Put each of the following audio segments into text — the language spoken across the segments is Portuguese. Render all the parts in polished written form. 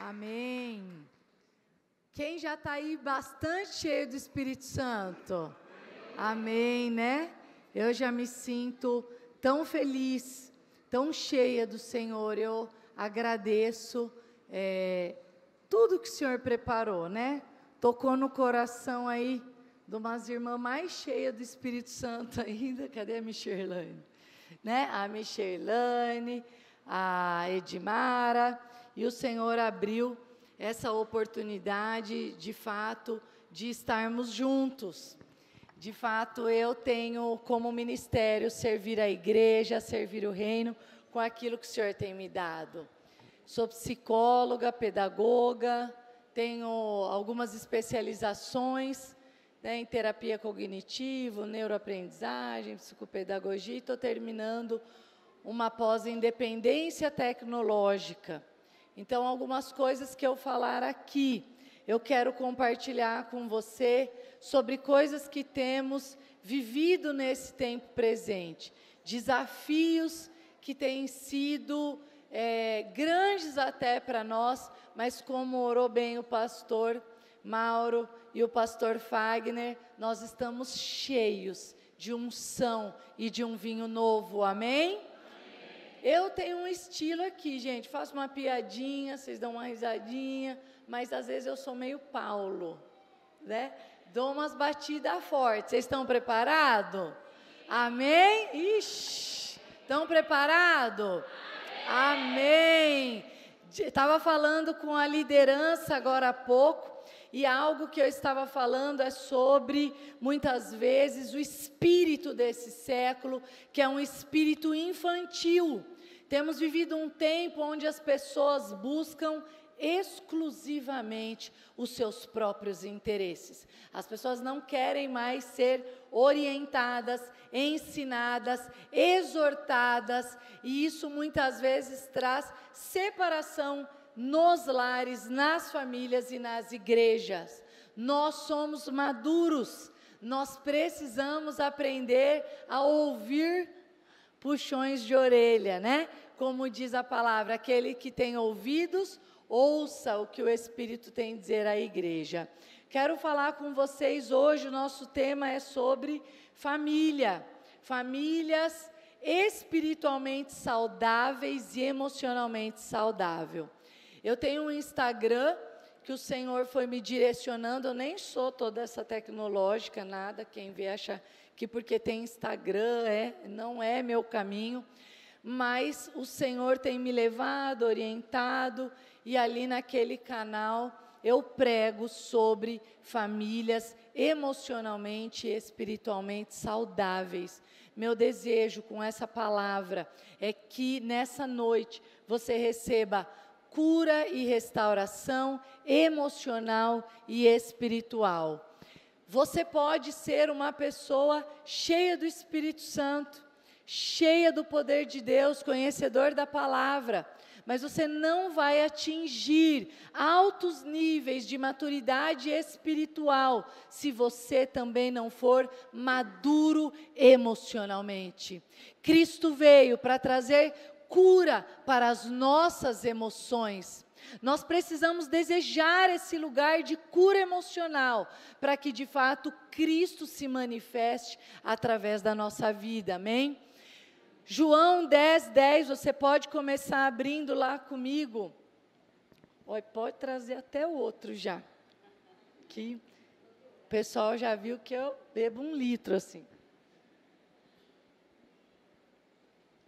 Amém. Quem já está aí bastante cheio do Espírito Santo? Amém, né? Eu já me sinto tão feliz, tão cheia do Senhor. Eu agradeço tudo que o Senhor preparou, né? Tocou no coração aí de umas irmãs mais cheias do Espírito Santo ainda. Cadê a Michelane? Né? A Michelane, a Edmara, e o Senhor abriu essa oportunidade, de fato, de estarmos juntos. De fato, eu tenho como ministério servir a igreja, servir o reino, com aquilo que o Senhor tem me dado. Sou psicóloga, pedagoga, tenho algumas especializações, né, em terapia cognitivo, neuroaprendizagem, psicopedagogia, e estou terminando uma pós em independência tecnológica. Então, algumas coisas que eu falar aqui, eu quero compartilhar com você sobre coisas que temos vivido nesse tempo presente, desafios que têm sido grandes até para nós, mas como orou bem o pastor Mauro e o pastor Fagner, nós estamos cheios de unção e de um vinho novo, amém? Eu tenho um estilo aqui, gente, faço uma piadinha, vocês dão uma risadinha, mas às vezes eu sou meio Paulo, né? Dou umas batidas fortes. Vocês estão preparados? Amém? Ixi, estão preparados? Amém! Estava falando com a liderança agora há pouco, e algo que eu estava falando é sobre, muitas vezes, o espírito desse século, que é um espírito infantil. Temos vivido um tempo onde as pessoas buscam exclusivamente os seus próprios interesses. As pessoas não querem mais ser orientadas, ensinadas, exortadas, e isso muitas vezes traz separação nos lares, nas famílias e nas igrejas. Nós somos maduros, nós precisamos aprender a ouvir puxões de orelha, né? Como diz a palavra, aquele que tem ouvidos, ouça o que o Espírito tem a dizer à igreja. Quero falar com vocês hoje, o nosso tema é sobre família. Famílias espiritualmente saudáveis e emocionalmente saudáveis. Eu tenho um Instagram que o Senhor foi me direcionando, eu nem sou toda essa tecnológica, nada, quem vê acha que porque tem Instagram, não é meu caminho, mas o Senhor tem me levado, orientado, e ali naquele canal eu prego sobre famílias emocionalmente e espiritualmente saudáveis. Meu desejo com essa palavra é que nessa noite você receba cura e restauração emocional e espiritual. Você pode ser uma pessoa cheia do Espírito Santo, cheia do poder de Deus, conhecedor da palavra, mas você não vai atingir altos níveis de maturidade espiritual se você também não for maduro emocionalmente. Cristo veio para trazer cura para as nossas emoções. Nós precisamos desejar esse lugar de cura emocional, para que de fato Cristo se manifeste através da nossa vida, amém? João 10:10, você pode começar abrindo lá comigo. Pode trazer até o outro já, que o pessoal já viu que eu bebo 1 litro assim.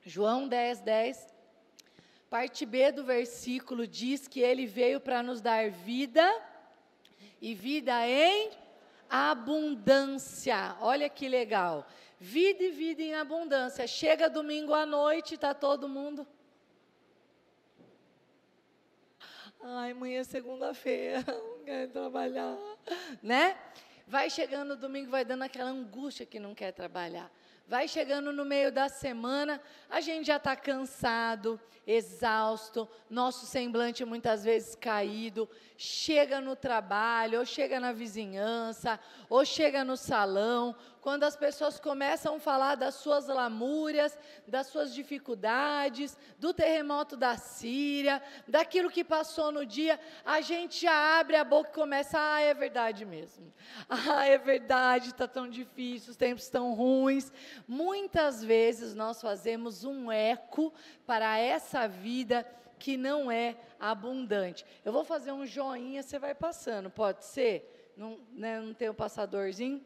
João 10:10, parte B do versículo diz que ele veio para nos dar vida, e vida em abundância. Olha que legal, vida e vida em abundância. Chega domingo à noite, está todo mundo... Ai, amanhã é segunda-feira, não quero trabalhar, né? Vai chegando domingo, vai dando aquela angústia que não quer trabalhar. Vai chegando no meio da semana, a gente já está cansado, exausto, nosso semblante muitas vezes caído, chega no trabalho, ou chega na vizinhança, ou chega no salão, quando as pessoas começam a falar das suas lamúrias, das suas dificuldades, do terremoto da Síria, daquilo que passou no dia, a gente já abre a boca e começa, é verdade mesmo. É verdade, está tão difícil, os tempos estão ruins. Muitas vezes nós fazemos um eco para essa vida que não é abundante. Eu vou fazer um joinha, você vai passando, pode ser? Não, né, não tem o passadorzinho?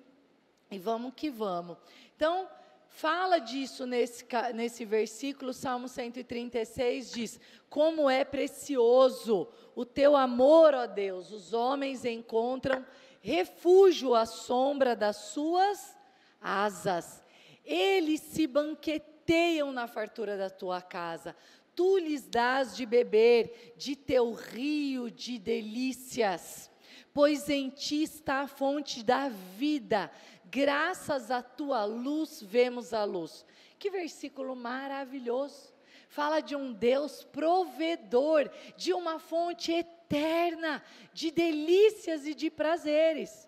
E vamos que vamos. Então, fala disso nesse versículo, Salmo 136 diz, como é precioso o teu amor, ó Deus, os homens encontram refúgio à sombra das suas asas. Eles se banqueteiam na fartura da tua casa. Tu lhes dás de beber de teu rio de delícias, pois em ti está a fonte da vida, graças à tua luz vemos a luz. Que versículo maravilhoso, fala de um Deus provedor, de uma fonte eterna, de delícias e de prazeres.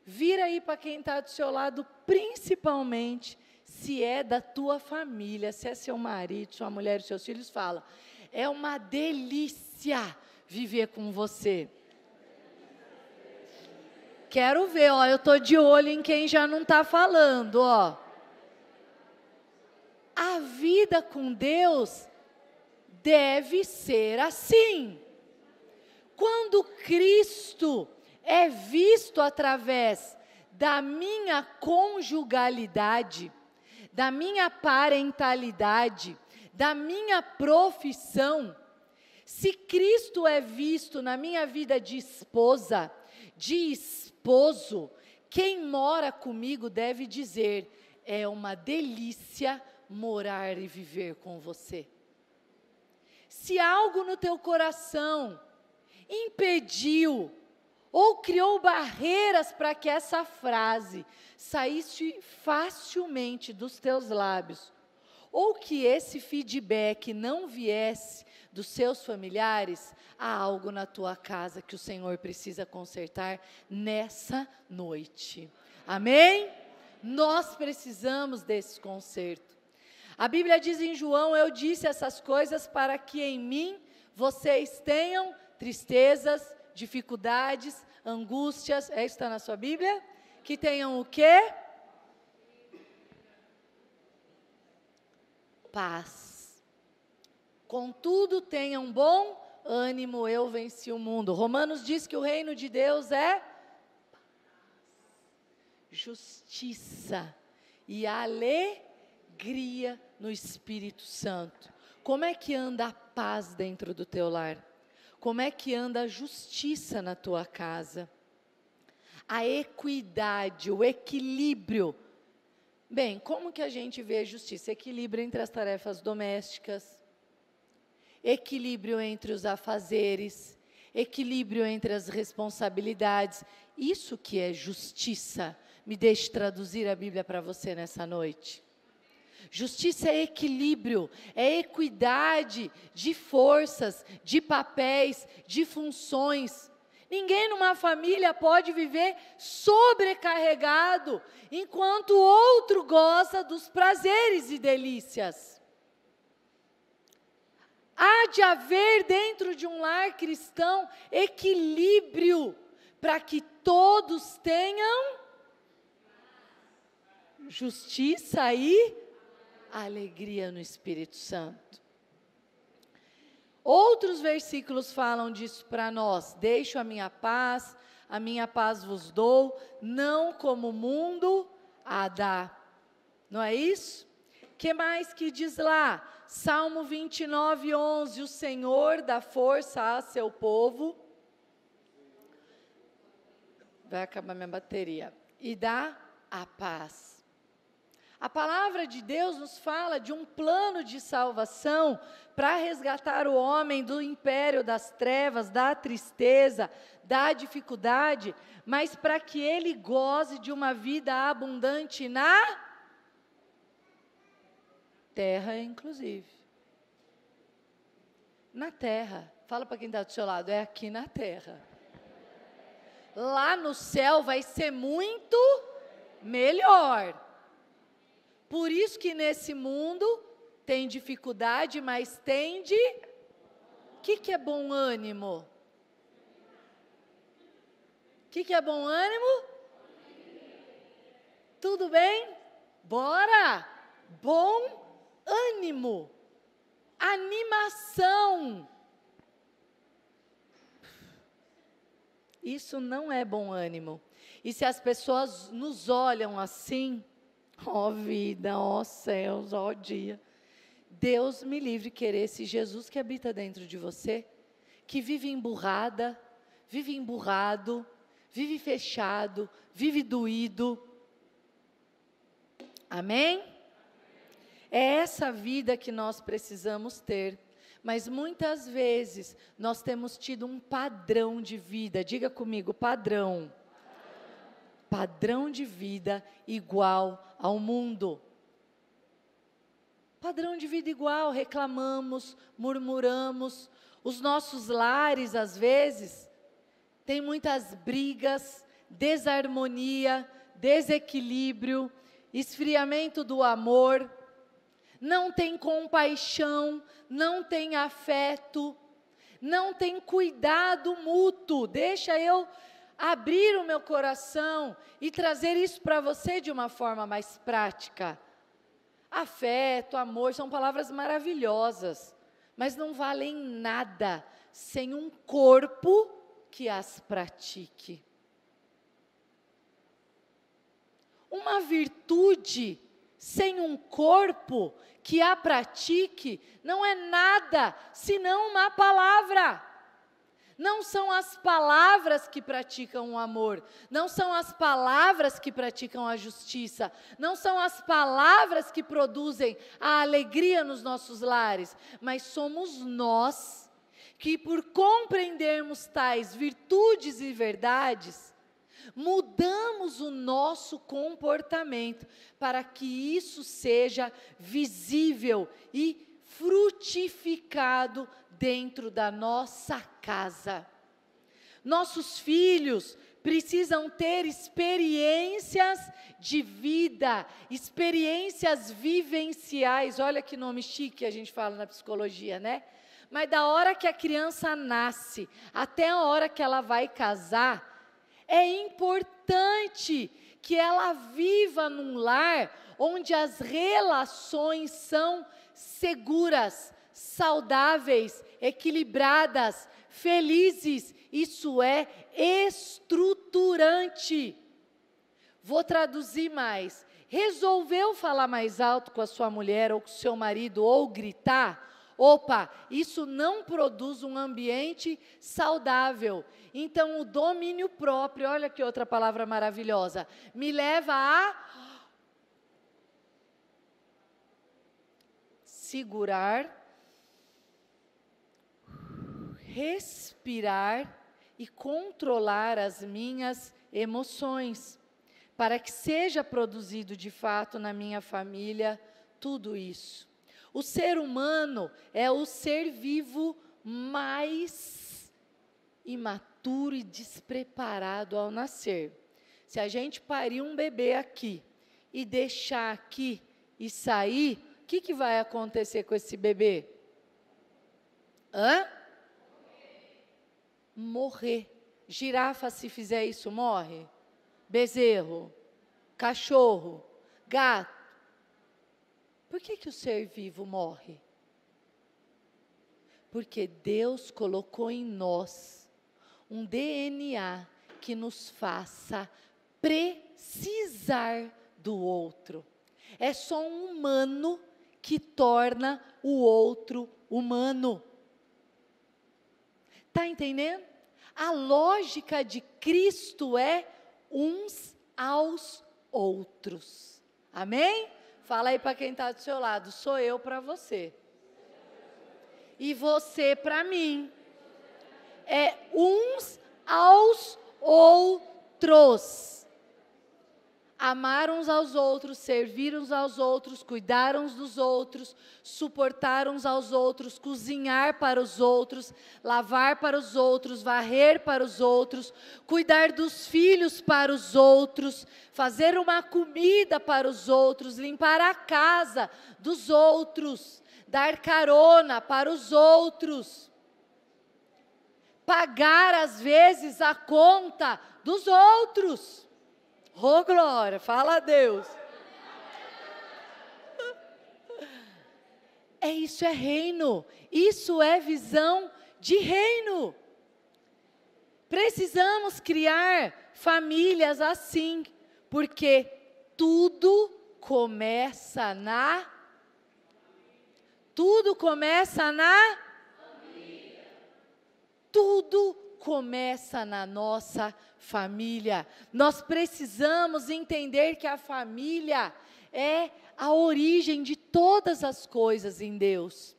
Vira aí para quem está do seu lado, principalmente, se é da tua família, se é seu marido, sua mulher e seus filhos, fala, é uma delícia viver com você. Quero ver, ó, eu estou de olho em quem já não está falando, ó. A vida com Deus deve ser assim. Quando Cristo é visto através da minha conjugalidade, da minha parentalidade, da minha profissão, se Cristo é visto na minha vida de esposa, de esposo, quem mora comigo deve dizer, é uma delícia morar e viver com você. Se algo no teu coração impediu ou criou barreiras para que essa frase saísse facilmente dos teus lábios, ou que esse feedback não viesse dos seus familiares, há algo na tua casa que o Senhor precisa consertar nessa noite. Amém? Nós precisamos desse conserto. A Bíblia diz em João, eu disse essas coisas para que em mim vocês tenham tristezas, dificuldades, angústias, isso está na sua Bíblia? Que tenham o quê? Paz. Contudo, tenham bom ânimo, eu venci o mundo. Romanos diz que o reino de Deus é justiça e alegria no Espírito Santo. Como é que anda a paz dentro do teu lar? Como é que anda a justiça na tua casa? A equidade, o equilíbrio. Bem, como que a gente vê a justiça? Equilíbrio entre as tarefas domésticas, equilíbrio entre os afazeres, equilíbrio entre as responsabilidades. Isso que é justiça. Me deixe traduzir a Bíblia para você nessa noite. Justiça é equilíbrio, é equidade de forças, de papéis, de funções. Ninguém numa família pode viver sobrecarregado, enquanto o outro goza dos prazeres e delícias. Há de haver dentro de um lar cristão equilíbrio, para que todos tenham justiça e alegria no Espírito Santo. Outros versículos falam disso para nós. Deixo a minha paz vos dou, não como o mundo a dá. Não é isso? Que mais que diz lá? Salmo 29, 11, o Senhor dá força a seu povo. Vai acabar minha bateria. E dá a paz. A palavra de Deus nos fala de um plano de salvação para resgatar o homem do império das trevas, da tristeza, da dificuldade, mas para que ele goze de uma vida abundante na terra, inclusive. Na terra. Fala para quem está do seu lado, é aqui na terra. Lá no céu vai ser muito melhor. Por isso que nesse mundo tem dificuldade, mas tende. O que é bom ânimo? O que é bom ânimo? Tudo bem? Bora! Bom ânimo. Animação. Isso não é bom ânimo. E se as pessoas nos olham assim, ó vida, ó céus, ó dia, Deus me livre querer esse Jesus que habita dentro de você, que vive emburrada, vive emburrado, vive fechado, vive doído. Amém? É essa vida que nós precisamos ter. Mas muitas vezes nós temos tido um padrão de vida, diga comigo, padrão. Padrão de vida igual ao mundo. Padrão de vida igual, reclamamos, murmuramos. Os nossos lares, às vezes, têm muitas brigas, desarmonia, desequilíbrio, esfriamento do amor. Não tem compaixão, não tem afeto, não tem cuidado mútuo. Deixa eu abrir o meu coração e trazer isso para você de uma forma mais prática. Afeto, amor, são palavras maravilhosas, mas não valem nada sem um corpo que as pratique. Uma virtude sem um corpo que a pratique, não é nada, senão uma palavra. Não são as palavras que praticam o amor, não são as palavras que praticam a justiça, não são as palavras que produzem a alegria nos nossos lares, mas somos nós que, por compreendermos tais virtudes e verdades, mudamos o nosso comportamento para que isso seja visível e frutificado dentro da nossa casa. Nossos filhos precisam ter experiências de vida, experiências vivenciais. Olha que nome chique a gente fala na psicologia, né? Mas da hora que a criança nasce até a hora que ela vai casar, é importante que ela viva num lar onde as relações são seguras, saudáveis, equilibradas, felizes. Isso é estruturante. Vou traduzir mais. Resolveu falar mais alto com a sua mulher ou com o seu marido ou gritar? Opa, isso não produz um ambiente saudável. Então, o domínio próprio, olha que outra palavra maravilhosa, me leva a segurar, respirar e controlar as minhas emoções, para que seja produzido de fato na minha família tudo isso. O ser humano é o ser vivo mais imaturo e despreparado ao nascer. Se a gente parir um bebê aqui e deixar aqui e sair, o que vai acontecer com esse bebê? Morrer. Girafa, se fizer isso, morre. Bezerro, cachorro, gato. Por que o ser vivo morre? Porque Deus colocou em nós um DNA que nos faça precisar do outro. É só um humano que torna o outro humano. Está entendendo? A lógica de Cristo é uns aos outros. Amém? Fala aí para quem está do seu lado, sou eu para você. E você para mim. É uns aos outros. amar uns aos outros, servir uns aos outros, cuidar uns dos outros, suportar uns aos outros, cozinhar para os outros, lavar para os outros, varrer para os outros, cuidar dos filhos para os outros, fazer uma comida para os outros, limpar a casa dos outros, dar carona para os outros, pagar às vezes a conta dos outros. Oh, glória, fala a Deus. Isso é reino, isso é visão de reino. Precisamos criar famílias assim, porque tudo começa na família. Tudo começa na nossa família. Nós precisamos entender que a família é a origem de todas as coisas em Deus.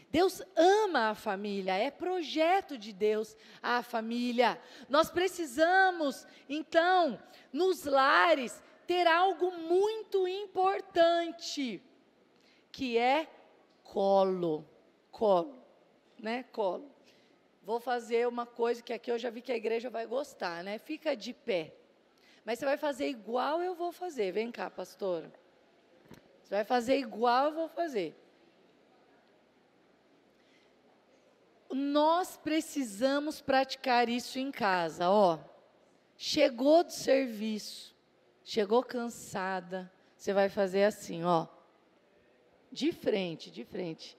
Deus ama a família, é projeto de Deus a família. Nós precisamos, então, nos lares, ter algo muito importante, que é colo, né? Colo. Vou fazer uma coisa que aqui eu já vi que a igreja vai gostar, né? Fica de pé. Mas você vai fazer igual eu vou fazer. Vem cá, pastora. Você vai fazer igual eu vou fazer. Nós precisamos praticar isso em casa, ó. Chegou do serviço, chegou cansada, você vai fazer assim, ó. De frente.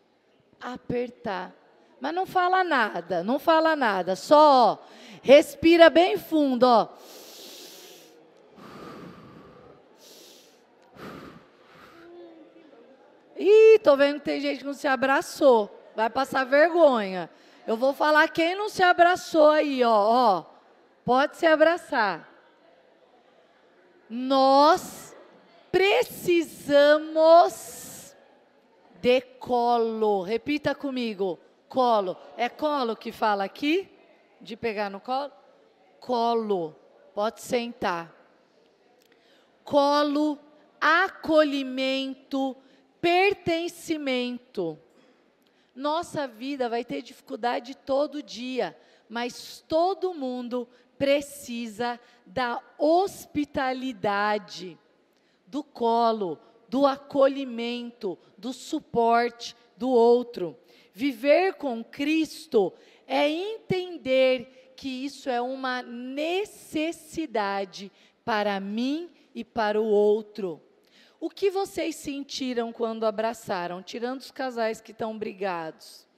Apertar. Mas não fala nada, só ó, respira bem fundo, ó. Ih, tô vendo que tem gente que não se abraçou, vai passar vergonha. Eu vou falar quem não se abraçou aí, ó, pode se abraçar. Nós precisamos de colo, repita comigo. Colo. É colo que fala aqui? De pegar no colo? Colo. Pode sentar. Colo, acolhimento, pertencimento. Nossa vida vai ter dificuldade todo dia, mas todo mundo precisa da hospitalidade, do colo, do acolhimento, do suporte do outro. Viver com Cristo é entender que isso é uma necessidade para mim e para o outro. O que vocês sentiram quando abraçaram, tirando os casais que estão brigados?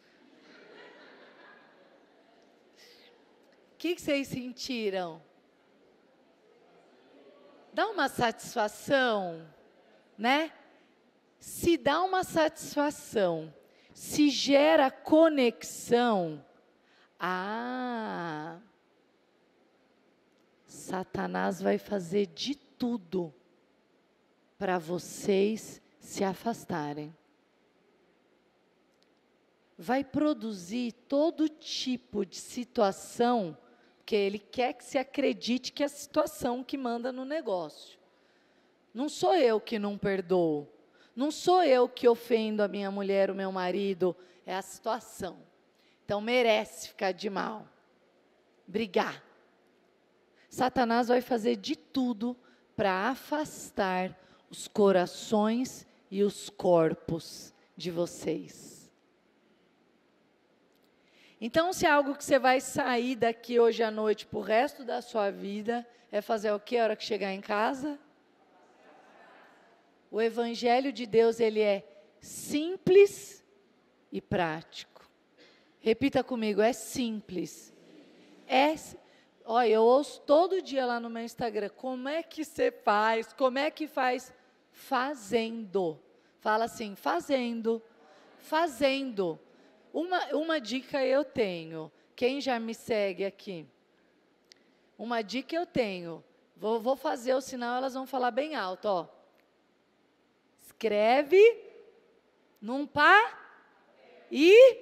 O que vocês sentiram? Dá uma satisfação, né? Se dá uma satisfação, se gera conexão, Satanás vai fazer de tudo para vocês se afastarem. Vai produzir todo tipo de situação, porque ele quer que se acredite que é a situação que manda no negócio. Não sou eu que não perdoo. Não sou eu que ofendo a minha mulher, o meu marido, é a situação. Então merece ficar de mal, brigar. Satanás vai fazer de tudo para afastar os corações e os corpos de vocês. Então, se é algo que você vai sair daqui hoje à noite para o resto da sua vida, é fazer o quê a hora que chegar em casa? O Evangelho de Deus, ele é simples e prático. Repita comigo, é simples. Olha, eu ouço todo dia lá no meu Instagram, como é que você faz? Como é que faz? Fazendo. Fala assim, fazendo. Uma dica eu tenho. Quem já me segue aqui? Uma dica eu tenho. Vou fazer o sinal, elas vão falar bem alto, ó. Escreve num e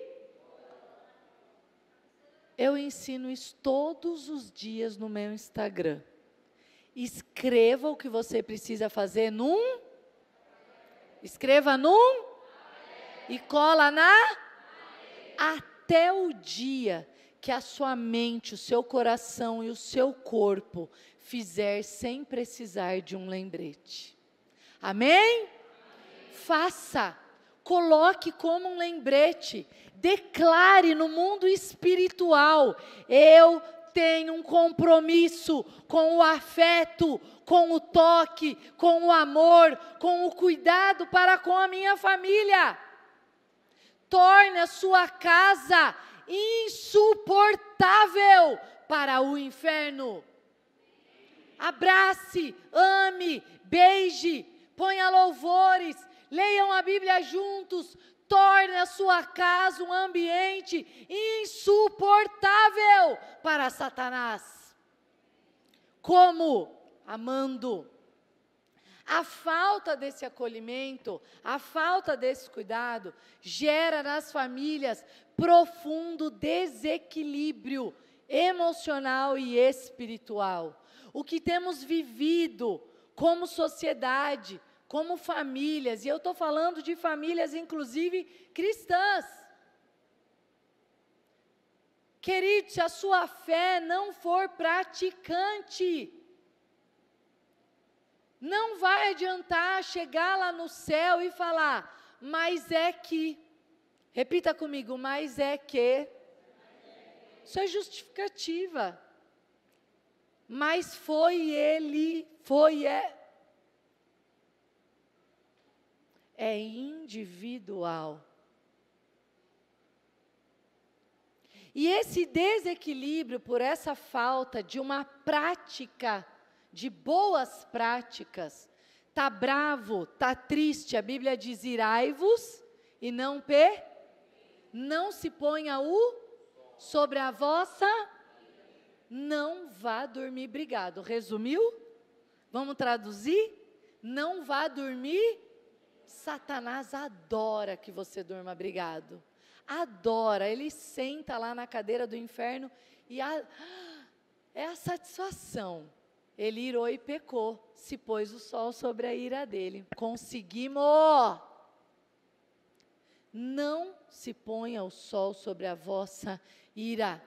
eu ensino isso todos os dias no meu Instagram. Escreva o que você precisa fazer escreva e cola até o dia que a sua mente, o seu coração e o seu corpo fizer sem precisar de um lembrete. Amém? Faça, coloque como um lembrete, declare no mundo espiritual: eu tenho um compromisso com o afeto, com o toque, com o amor, com o cuidado para com a minha família. Torne a sua casa insuportável para o inferno. Abrace, ame, beije, ponha louvores, leiam a Bíblia juntos, torne a sua casa um ambiente insuportável para Satanás. Como? Amando. A falta desse acolhimento, a falta desse cuidado, gera nas famílias profundo desequilíbrio emocional e espiritual. O que temos vivido como sociedade, como famílias, e eu estou falando de famílias, inclusive, cristãs. Querido, se a sua fé não for praticante, não vai adiantar chegar lá no céu e falar, mas é que, repita comigo, mas é que, isso é justificativa, mas foi ele, é individual. E esse desequilíbrio, por essa falta de uma prática, de boas práticas, está bravo, está triste, a Bíblia diz: irai-vos e não se ponha sobre a vossa, não vá dormir brigado. Resumiu? Vamos traduzir? Não vá dormir. Satanás adora que você durma brigado. Adora, ele senta lá na cadeira do inferno e é a satisfação. Ele irou e pecou, se pôs o sol sobre a ira dele. Conseguimos! Não se ponha o sol sobre a vossa ira.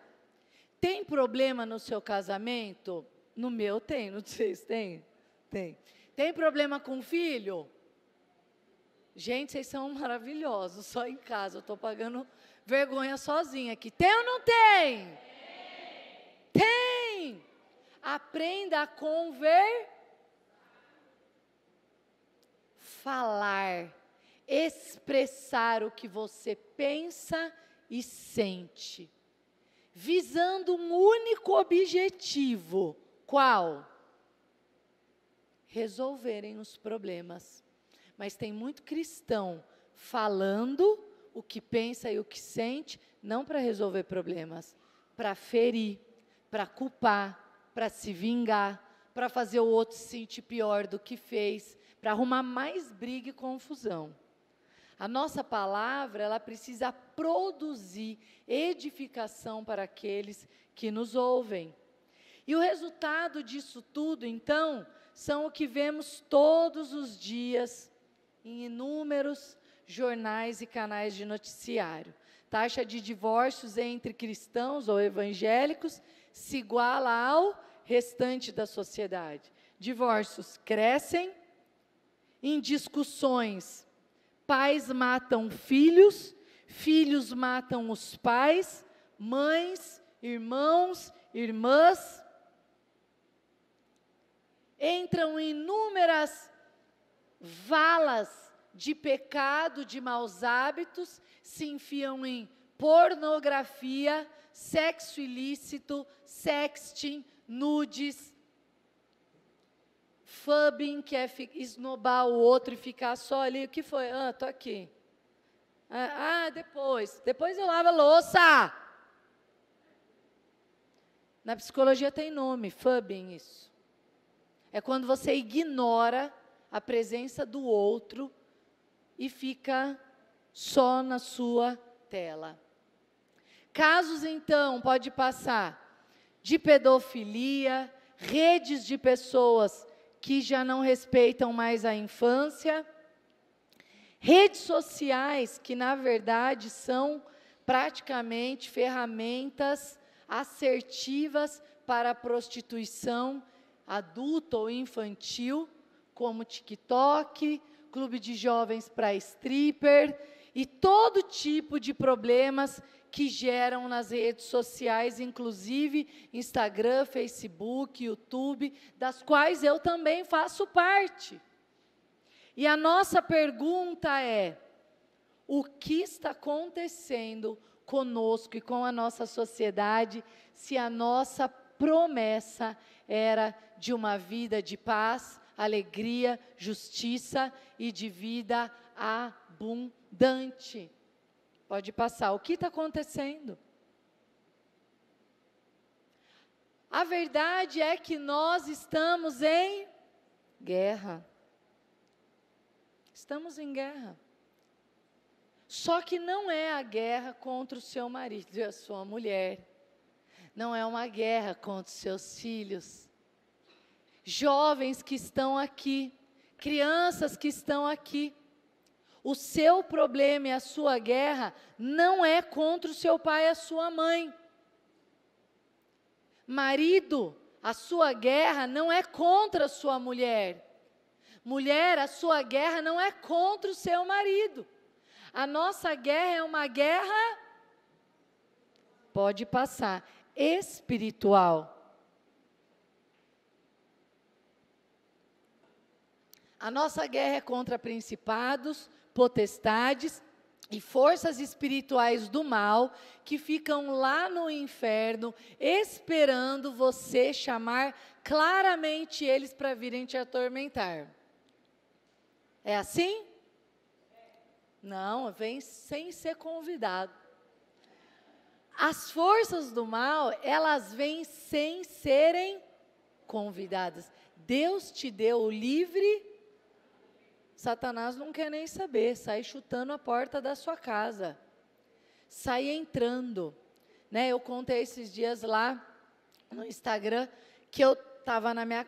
Tem problema no seu casamento? No meu tem, não sei se tem. Tem. Tem problema com o filho? Gente, vocês são maravilhosos, só em casa, eu estou pagando vergonha sozinha aqui. Tem ou não tem? Tem! Aprenda a falar, expressar o que você pensa e sente, visando um único objetivo. Qual? Resolverem os problemas. Mas tem muito cristão falando o que pensa e o que sente, não para resolver problemas, para ferir, para culpar, para se vingar, para fazer o outro se sentir pior do que fez, para arrumar mais briga e confusão. A nossa palavra, ela precisa produzir edificação para aqueles que nos ouvem. E o resultado disso tudo, então, são o que vemos todos os dias em inúmeros jornais e canais de noticiário. Taxa de divórcios entre cristãos ou evangélicos se iguala ao restante da sociedade. Divórcios crescem, em discussões, pais matam filhos, filhos matam os pais, mães, irmãos, irmãs. Entram inúmeras valas de pecado, de maus hábitos, se enfiam em pornografia, sexo ilícito, sexting, nudes, fubbing, que é esnobar o outro e ficar só ali. O que foi? Estou aqui. Depois eu lavo a louça. Na psicologia tem nome, fubbing, isso. É quando você ignora a presença do outro e fica só na sua tela. Casos, então, pode passar de pedofilia, redes de pessoas que já não respeitam mais a infância, redes sociais que, na verdade, são praticamente ferramentas assertivas para a prostituição adulta ou infantil, como TikTok, clube de jovens para stripper e todo tipo de problemas que geram nas redes sociais, inclusive Instagram, Facebook, YouTube, das quais eu também faço parte. E a nossa pergunta é: o que está acontecendo conosco e com a nossa sociedade, se a nossa promessa era de uma vida de paz, alegria, justiça e de vida abundante? Pode passar. O que está acontecendo? A verdade é que nós estamos em guerra. Estamos em guerra. Só que não é a guerra contra o seu marido e a sua mulher. Não é uma guerra contra os seus filhos. Jovens que estão aqui, crianças que estão aqui. O seu problema e a sua guerra não é contra o seu pai e a sua mãe. Marido, a sua guerra não é contra a sua mulher. Mulher, a sua guerra não é contra o seu marido. A nossa guerra é uma guerra, pode passar, espiritual. A nossa guerra é contra principados, potestades e forças espirituais do mal que ficam lá no inferno esperando você chamar claramente eles para virem te atormentar. É assim? Não, vem sem ser convidado. As forças do mal, elas vêm sem serem convidadas. Deus te deu o livre. Satanás não quer nem saber, sai chutando a porta da sua casa, sai entrando, né? Eu contei esses dias lá no Instagram que eu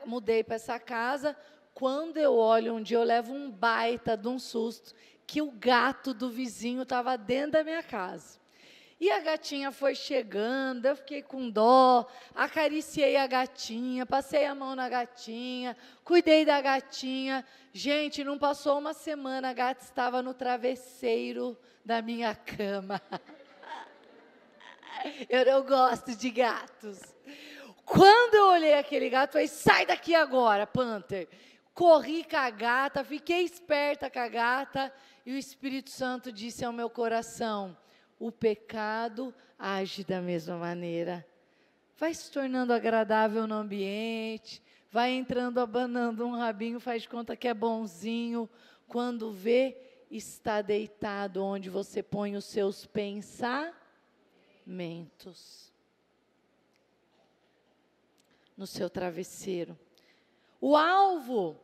mudei para essa casa. Quando eu olho um dia, eu levo um baita de um susto, que o gato do vizinho estava dentro da minha casa. E a gatinha foi chegando, eu fiquei com dó, acariciei a gatinha, passei a mão na gatinha, cuidei da gatinha. Gente, não passou uma semana, a gata estava no travesseiro da minha cama. Eu gosto de gatos. Quando eu olhei aquele gato, falei, sai daqui agora, Panther. Corri com a gata, fiquei esperta com a gata, e o Espírito Santo disse ao meu coração, o pecado age da mesma maneira. Vai se tornando agradável no ambiente, vai entrando, abanando um rabinho, faz de conta que é bonzinho. Quando vê, está deitado onde você põe os seus pensamentos. No seu travesseiro. O alvo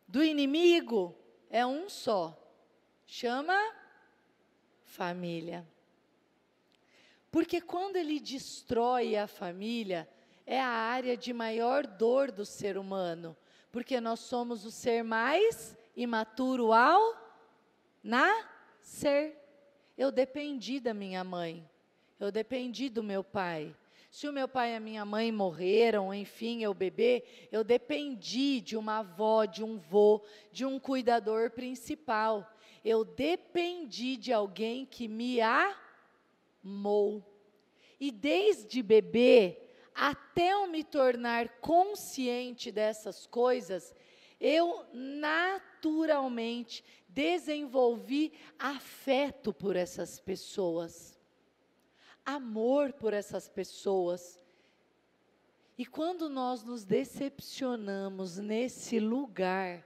do inimigo é um só. Chama família. Porque quando ele destrói a família, é a área de maior dor do ser humano. Porque nós somos o ser mais imaturo ao nascer. Eu dependi da minha mãe. Eu dependi do meu pai. Se o meu pai e a minha mãe morreram, enfim, eu bebê, eu dependi de uma avó, de um vô, de um cuidador principal. Eu dependi de alguém que me amou. E desde bebê, até eu me tornar consciente dessas coisas, eu naturalmente desenvolvi afeto por essas pessoas. Amor por essas pessoas. E quando nós nos decepcionamos nesse lugar,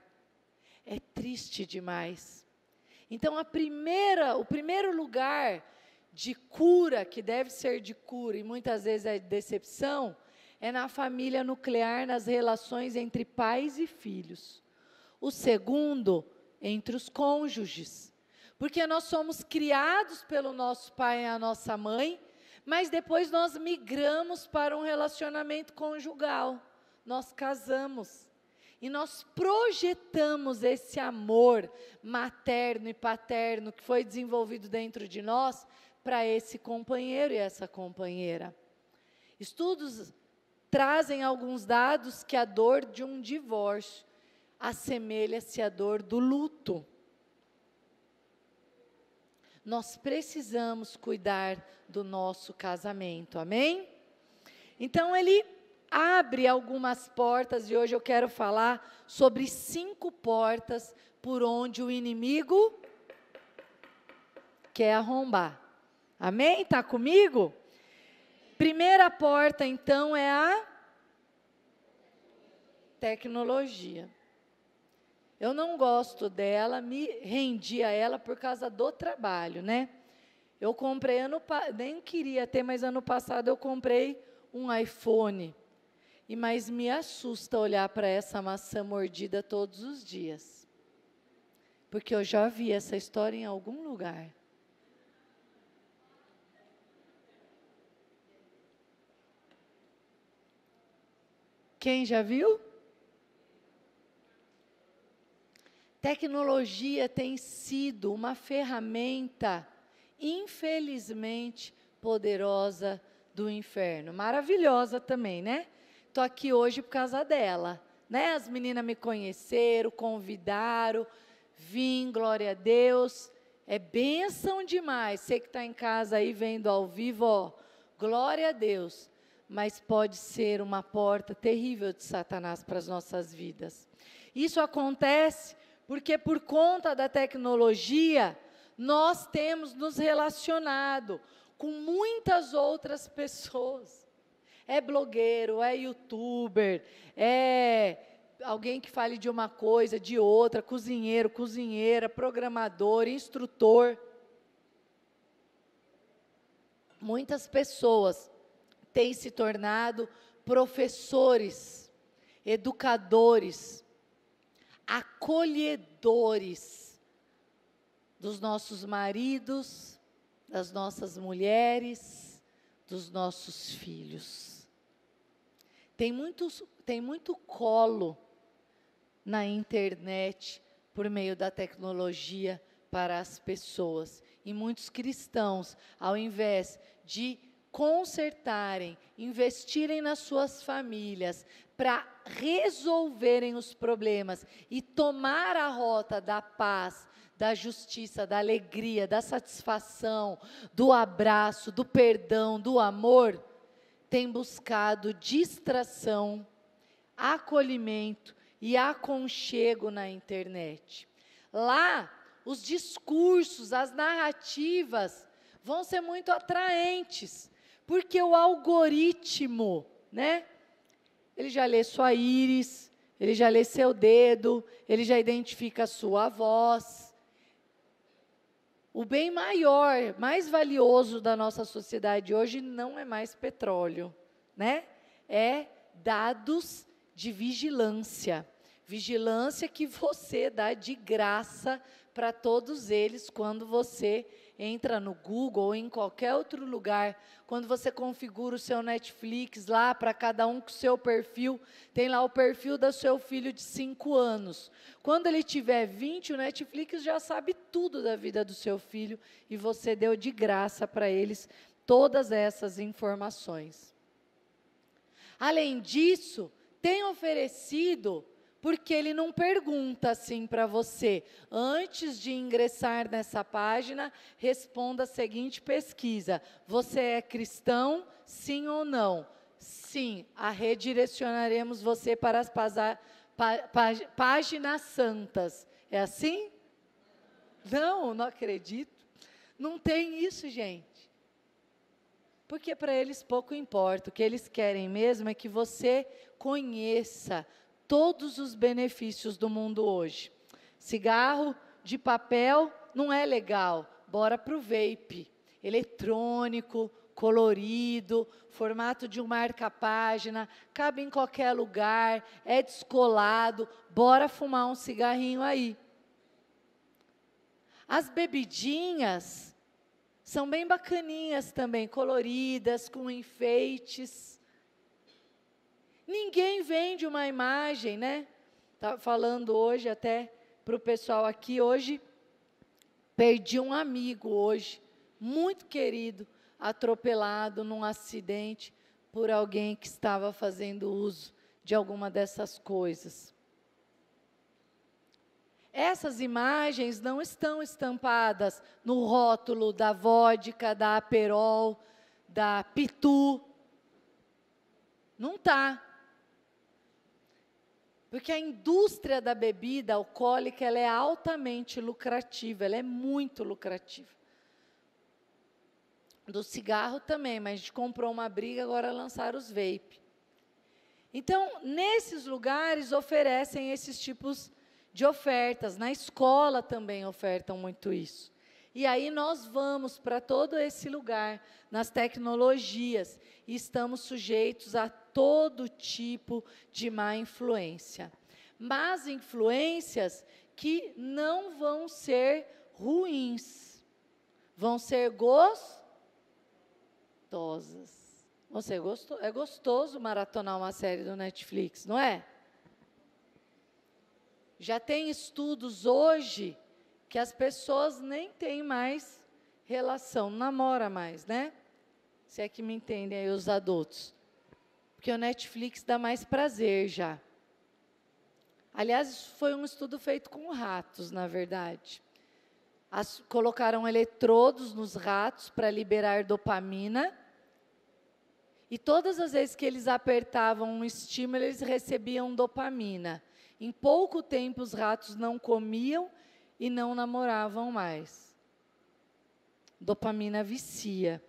é triste demais. Então, o primeiro lugar de cura, que deve ser de cura, e muitas vezes é de decepção, é na família nuclear, nas relações entre pais e filhos. O segundo, entre os cônjuges. Porque nós somos criados pelo nosso pai e a nossa mãe, mas depois nós migramos para um relacionamento conjugal. nós casamos. E nós projetamos esse amor materno e paterno que foi desenvolvido dentro de nós para esse companheiro e essa companheira. Estudos trazem alguns dados que a dor de um divórcio assemelha-se à dor do luto. Nós precisamos cuidar do nosso casamento, amém? Então, ele abre algumas portas, e hoje eu quero falar sobre 5 portas por onde o inimigo quer arrombar. Amém? Está comigo? Primeira porta, então, é a tecnologia. Eu não gosto dela, me rendi a ela por causa do trabalho, né? Eu comprei, nem queria ter, mas ano passado eu comprei um iPhone. Mas me assusta olhar para essa maçã mordida todos os dias. Porque eu já vi essa história em algum lugar. Quem já viu? Tecnologia tem sido uma ferramenta, infelizmente, poderosa do inferno. Maravilhosa também, né? Estou aqui hoje por causa dela, né? As meninas me conheceram, convidaram, vim, glória a Deus. É bênção demais. Você que está em casa aí vendo ao vivo, ó, glória a Deus. Mas pode ser uma porta terrível de Satanás para as nossas vidas. Isso acontece porque por conta da tecnologia, nós temos nos relacionado com muitas outras pessoas. É blogueiro, é youtuber, é alguém que fale de uma coisa, de outra, cozinheiro, cozinheira, programador, instrutor. Muitas pessoas têm se tornado professores, educadores, acolhedores dos nossos maridos, das nossas mulheres, dos nossos filhos. Tem muito colo na internet, por meio da tecnologia, para as pessoas. E muitos cristãos, ao invés de consertarem, investirem nas suas famílias, para resolverem os problemas e tomar a rota da paz, da justiça, da alegria, da satisfação, do abraço, do perdão, do amor, tem buscado distração, acolhimento e aconchego na internet. Lá, os discursos, as narrativas vão ser muito atraentes, porque o algoritmo, né? Ele já lê sua íris, ele já lê seu dedo, ele já identifica a sua voz. O bem maior, mais valioso da nossa sociedade hoje não é mais petróleo, né? É dados de vigilância. Vigilância que você dá de graça para todos eles quando você entra no Google ou em qualquer outro lugar, quando você configura o seu Netflix lá, para cada um com o seu perfil, tem lá o perfil do seu filho de 5 anos. Quando ele tiver 20, o Netflix já sabe tudo da vida do seu filho e você deu de graça para eles todas essas informações. Além disso, tem oferecido, porque ele não pergunta assim para você. Antes de ingressar nessa página, responda a seguinte pesquisa: você é cristão, sim ou não? Sim, redirecionaremos você para as páginas santas. É assim? Não, não acredito. Não tem isso, gente. Porque para eles pouco importa. O que eles querem mesmo é que você conheça todos os benefícios do mundo hoje. Cigarro de papel não é legal, bora para o vape. Eletrônico, colorido, formato de um marca-página, cabe em qualquer lugar, é descolado, bora fumar um cigarrinho aí. As bebidinhas são bem bacaninhas também, coloridas, com enfeites. Ninguém vende uma imagem, né? Estava falando hoje até para o pessoal aqui, hoje, perdi um amigo hoje, muito querido, atropelado num acidente por alguém que estava fazendo uso de alguma dessas coisas. Essas imagens não estão estampadas no rótulo da vodka, da Aperol, da Pitu. Não está. Porque a indústria da bebida alcoólica ela é altamente lucrativa, ela é muito lucrativa. Do cigarro também, mas a gente comprou uma briga, agora lançaram os vape. Então, nesses lugares oferecem esses tipos de ofertas, na escola também ofertam muito isso. E aí nós vamos para todo esse lugar, nas tecnologias, e estamos sujeitos a todo tipo de má influência. Más influências que não vão ser ruins, vão ser gostosas. É gostoso maratonar uma série do Netflix, não é? Já tem estudos hoje que as pessoas nem têm mais relação, não namora mais, né? Se é que me entendem aí os adultos. Porque o Netflix dá mais prazer já. Aliás, isso foi um estudo feito com ratos, na verdade. Colocaram eletrodos nos ratos para liberar dopamina. E todas as vezes que eles apertavam um estímulo, eles recebiam dopamina. Em pouco tempo, os ratos não comiam e não namoravam mais. Dopamina vicia.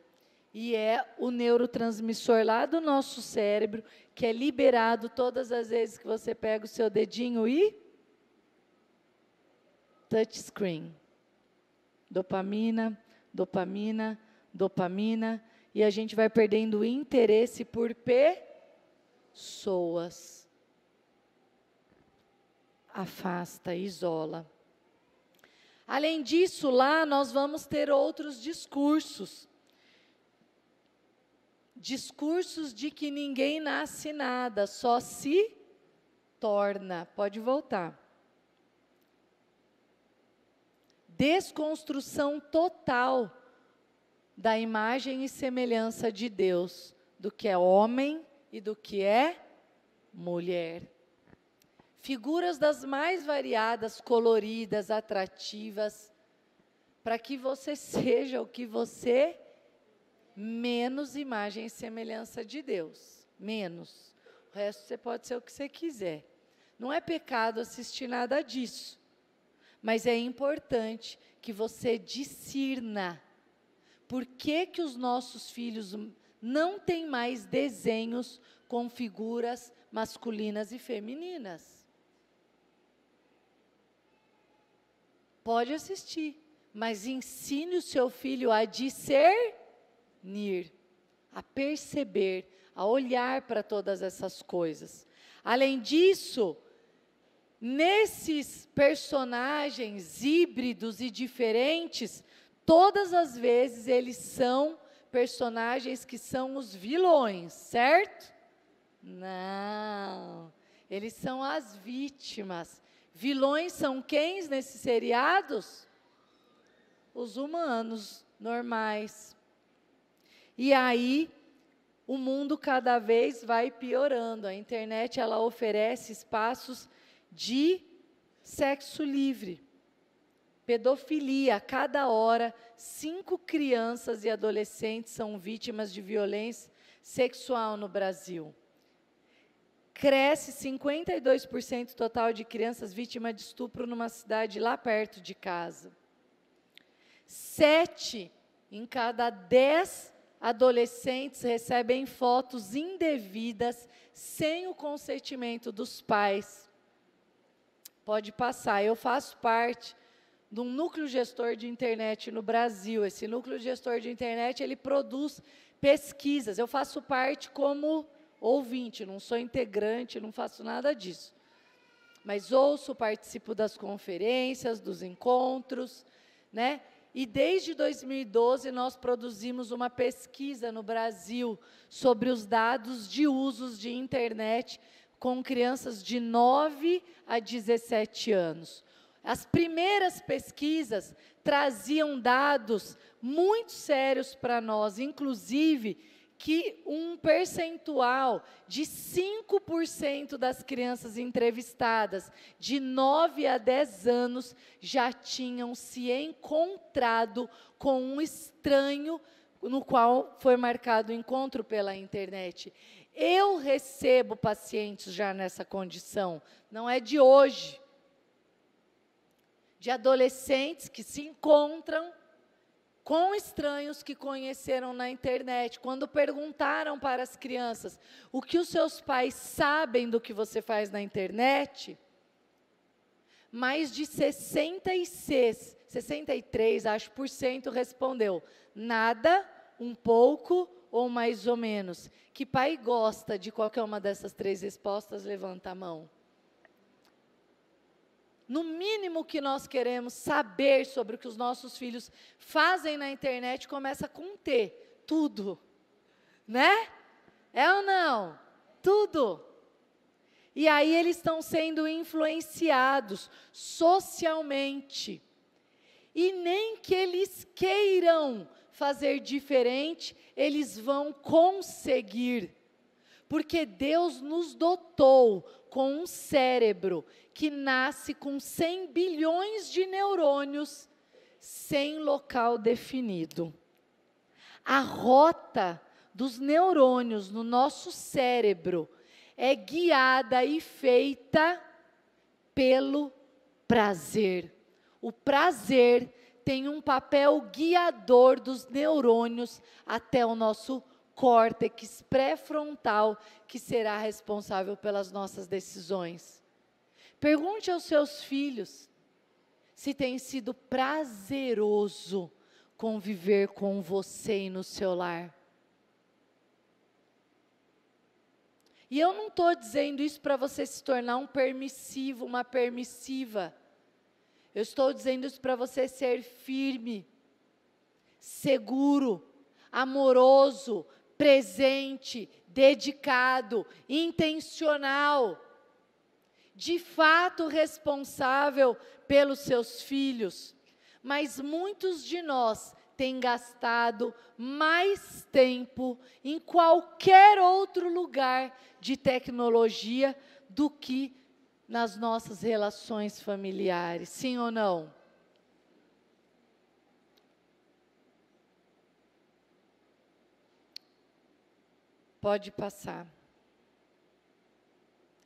E é o neurotransmissor lá do nosso cérebro, que é liberado todas as vezes que você pega o seu dedinho e... touchscreen. Dopamina, dopamina, dopamina. E a gente vai perdendo o interesse por pessoas. Afasta, isola. Além disso, lá nós vamos ter outros discursos. Discursos de que ninguém nasce nada, só se torna. Pode voltar. Desconstrução total da imagem e semelhança de Deus, do que é homem e do que é mulher. Figuras das mais variadas, coloridas, atrativas, para que você seja o que você, menos imagem e semelhança de Deus, menos. O resto você pode ser o que você quiser. Não é pecado assistir nada disso, mas é importante que você discirna por que que os nossos filhos não têm mais desenhos com figuras masculinas e femininas. Pode assistir, mas ensine o seu filho a discernir, a perceber, a olhar para todas essas coisas. Além disso, nesses personagens híbridos e diferentes, todas as vezes eles são personagens que são os vilões, certo? Não, eles são as vítimas. Vilões são quem nesses seriados? Os humanos normais. E aí, o mundo cada vez vai piorando. A internet, ela oferece espaços de sexo livre. Pedofilia, a cada hora, 5 crianças e adolescentes são vítimas de violência sexual no Brasil. Cresce 52% total de crianças vítimas de estupro numa cidade lá perto de casa. 7 em cada 10 adolescentes recebem fotos indevidas sem o consentimento dos pais. Pode passar, eu faço parte de um núcleo gestor de internet no Brasil. Esse núcleo gestor de internet, ele produz pesquisas. Eu faço parte como ouvinte, não sou integrante, não faço nada disso. Mas ouço, participo das conferências, dos encontros, né? E desde 2012 nós produzimos uma pesquisa no Brasil sobre os dados de usos de internet com crianças de 9 a 17 anos. As primeiras pesquisas traziam dados muito sérios para nós, inclusive que um percentual de 5% das crianças entrevistadas de 9 a 10 anos já tinham se encontrado com um estranho no qual foi marcado o encontro pela internet. Eu recebo pacientes já nessa condição, não é de hoje, de adolescentes que se encontram com estranhos que conheceram na internet. Quando perguntaram para as crianças o que os seus pais sabem do que você faz na internet, mais de 63, acho, por cento respondeu nada, um pouco ou mais ou menos. Que pai gosta de qualquer uma dessas 3 respostas? Levanta a mão. No mínimo que nós queremos saber sobre o que os nossos filhos fazem na internet, começa com T, tudo, né? É ou não? Tudo. E aí eles estão sendo influenciados socialmente. E nem que eles queiram fazer diferente, eles vão conseguir. Porque Deus nos dotou com um cérebro que nasce com 100 bilhões de neurônios sem local definido. A rota dos neurônios no nosso cérebro é guiada e feita pelo prazer. O prazer tem um papel guiador dos neurônios até o nosso córtex pré-frontal, que será responsável pelas nossas decisões. Pergunte aos seus filhos se tem sido prazeroso conviver com você e no seu lar. E eu não estou dizendo isso para você se tornar um permissivo, uma permissiva. Eu estou dizendo isso para você ser firme, seguro, amoroso, presente, dedicado, intencional, de fato responsável pelos seus filhos. Mas muitos de nós têm gastado mais tempo em qualquer outro lugar de tecnologia do que nas nossas relações familiares, sim ou não? Pode passar.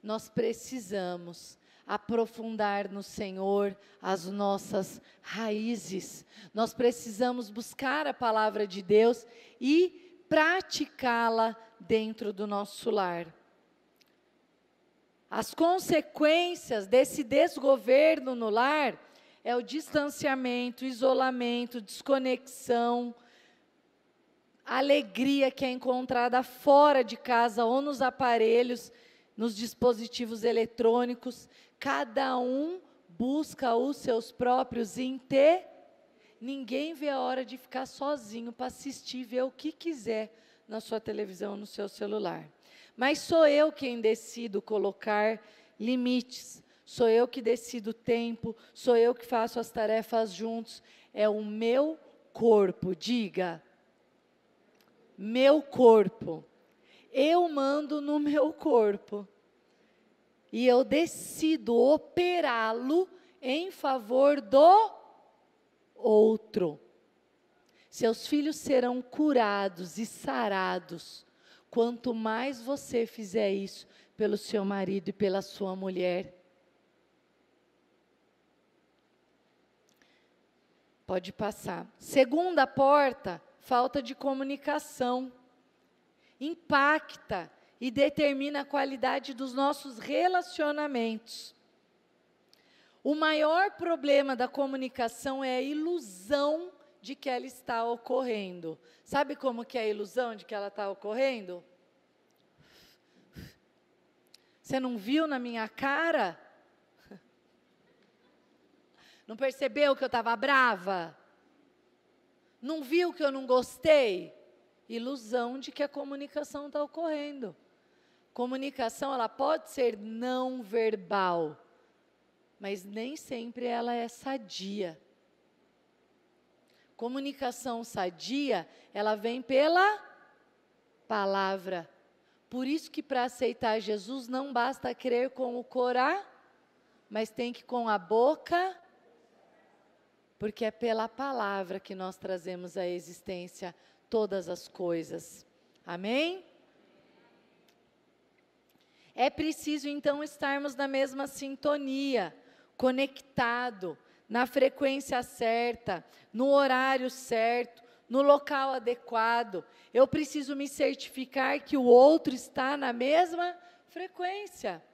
Nós precisamos aprofundar no Senhor as nossas raízes. Nós precisamos buscar a palavra de Deus e praticá-la dentro do nosso lar. As consequências desse desgoverno no lar é o distanciamento, isolamento, desconexão, a alegria que é encontrada fora de casa ou nos aparelhos, nos dispositivos eletrônicos. Cada um busca os seus próprios interesses. Ninguém vê a hora de ficar sozinho para assistir, ver o que quiser na sua televisão, no seu celular. Mas sou eu quem decido colocar limites. Sou eu que decido o tempo, sou eu que faço as tarefas juntos. É o meu corpo, diga. Meu corpo. Eu mando no meu corpo. E eu decido operá-lo em favor do outro. Seus filhos serão curados e sarados quanto mais você fizer isso pelo seu marido e pela sua mulher. Pode passar. Segunda porta, falta de comunicação. Impacta e determina a qualidade dos nossos relacionamentos. O maior problema da comunicação é a ilusão de que ela está ocorrendo. Sabe como que é a ilusão de que ela está ocorrendo? Você não viu na minha cara? Não percebeu que eu estava brava? Não viu que eu não gostei? Ilusão de que a comunicação está ocorrendo. Comunicação, ela pode ser não verbal, mas nem sempre ela é sadia. Comunicação sadia, ela vem pela palavra. Por isso que para aceitar Jesus não basta crer com o coração, mas tem que com a boca, porque é pela palavra que nós trazemos à existência todas as coisas. Amém? É preciso então estarmos na mesma sintonia, conectado, na frequência certa, no horário certo, no local adequado. Eu preciso me certificar que o outro está na mesma frequência.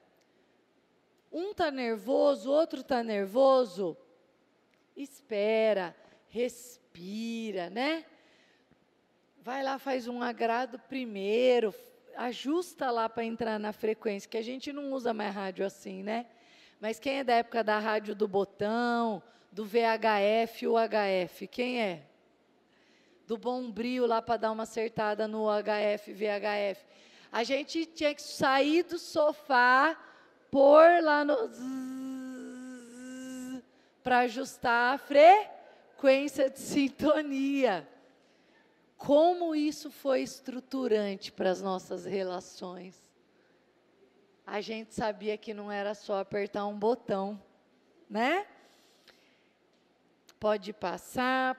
Um está nervoso, o outro está nervoso. Espera, respira, né? Vai lá, faz um agrado primeiro, ajusta lá para entrar na frequência, que a gente não usa mais rádio assim, né? Mas quem é da época da rádio do botão, do VHF, UHF, quem é? Do Bombril lá para dar uma acertada no UHF, VHF. A gente tinha que sair do sofá, pôr lá no para ajustar a frequência de sintonia. Como isso foi estruturante para as nossas relações. A gente sabia que não era só apertar um botão, né? Pode passar,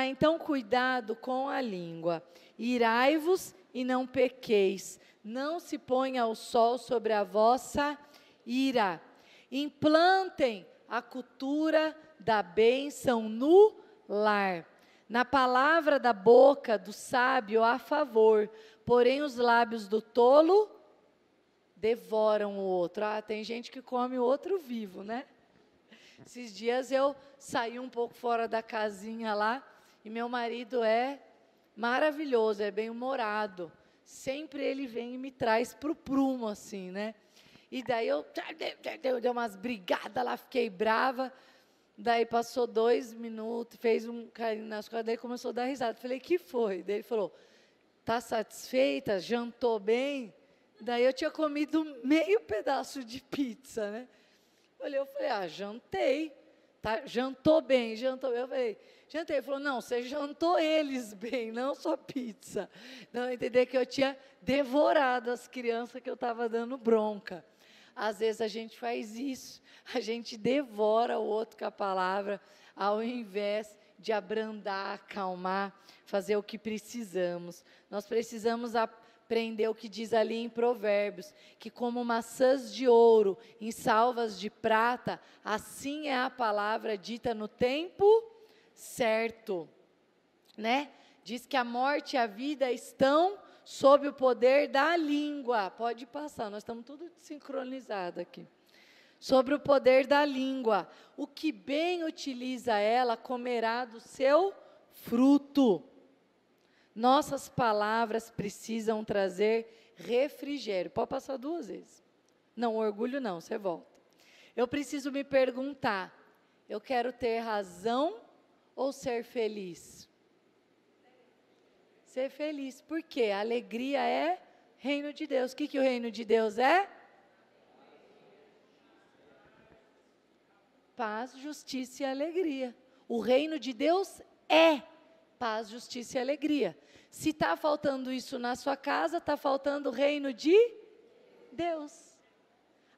então cuidado com a língua. Irai-vos e não pequeis, não se ponha o sol sobre a vossa ira. Implantem a cultura da bênção no lar. Na palavra da boca do sábio há favor, porém os lábios do tolo devoram o outro. Ah, tem gente que come o outro vivo, né? Esses dias eu saí um pouco fora da casinha lá, e meu marido é maravilhoso, é bem-humorado. Sempre ele vem e me traz para o prumo, assim, né? E daí eu dei umas brigadas lá, fiquei brava. Daí passou 2 minutos, fez um carinho nas costas, daí começou a dar risada. Falei, que foi? Daí ele falou, tá satisfeita? Jantou bem? Daí eu tinha comido meio pedaço de pizza, né? Eu falei, jantei. Tá, jantou bem, jantou bem. Eu falei, jantei. Ele falou, não, você jantou eles bem, não só pizza. Não, entender que eu tinha devorado as crianças que eu estava dando bronca. Às vezes a gente faz isso, a gente devora o outro com a palavra, ao invés de abrandar, acalmar, fazer o que precisamos. Nós precisamos aprender o que diz ali em Provérbios, que como maçãs de ouro em salvas de prata, assim é a palavra dita no tempo certo, né? Diz que a morte e a vida estão sob o poder da língua. Pode passar, nós estamos tudo sincronizados aqui. Sobre o poder da língua. O que bem utiliza ela, comerá do seu fruto. Nossas palavras precisam trazer refrigério. Pode passar 2 vezes. Não, orgulho não, você volta. Eu preciso me perguntar, eu quero ter razão ou ser feliz? Ser feliz. Por quê? A alegria é reino de Deus. O que o reino de Deus é? Paz, justiça e alegria. O reino de Deus é paz, justiça e alegria. Se está faltando isso na sua casa, está faltando o reino de Deus.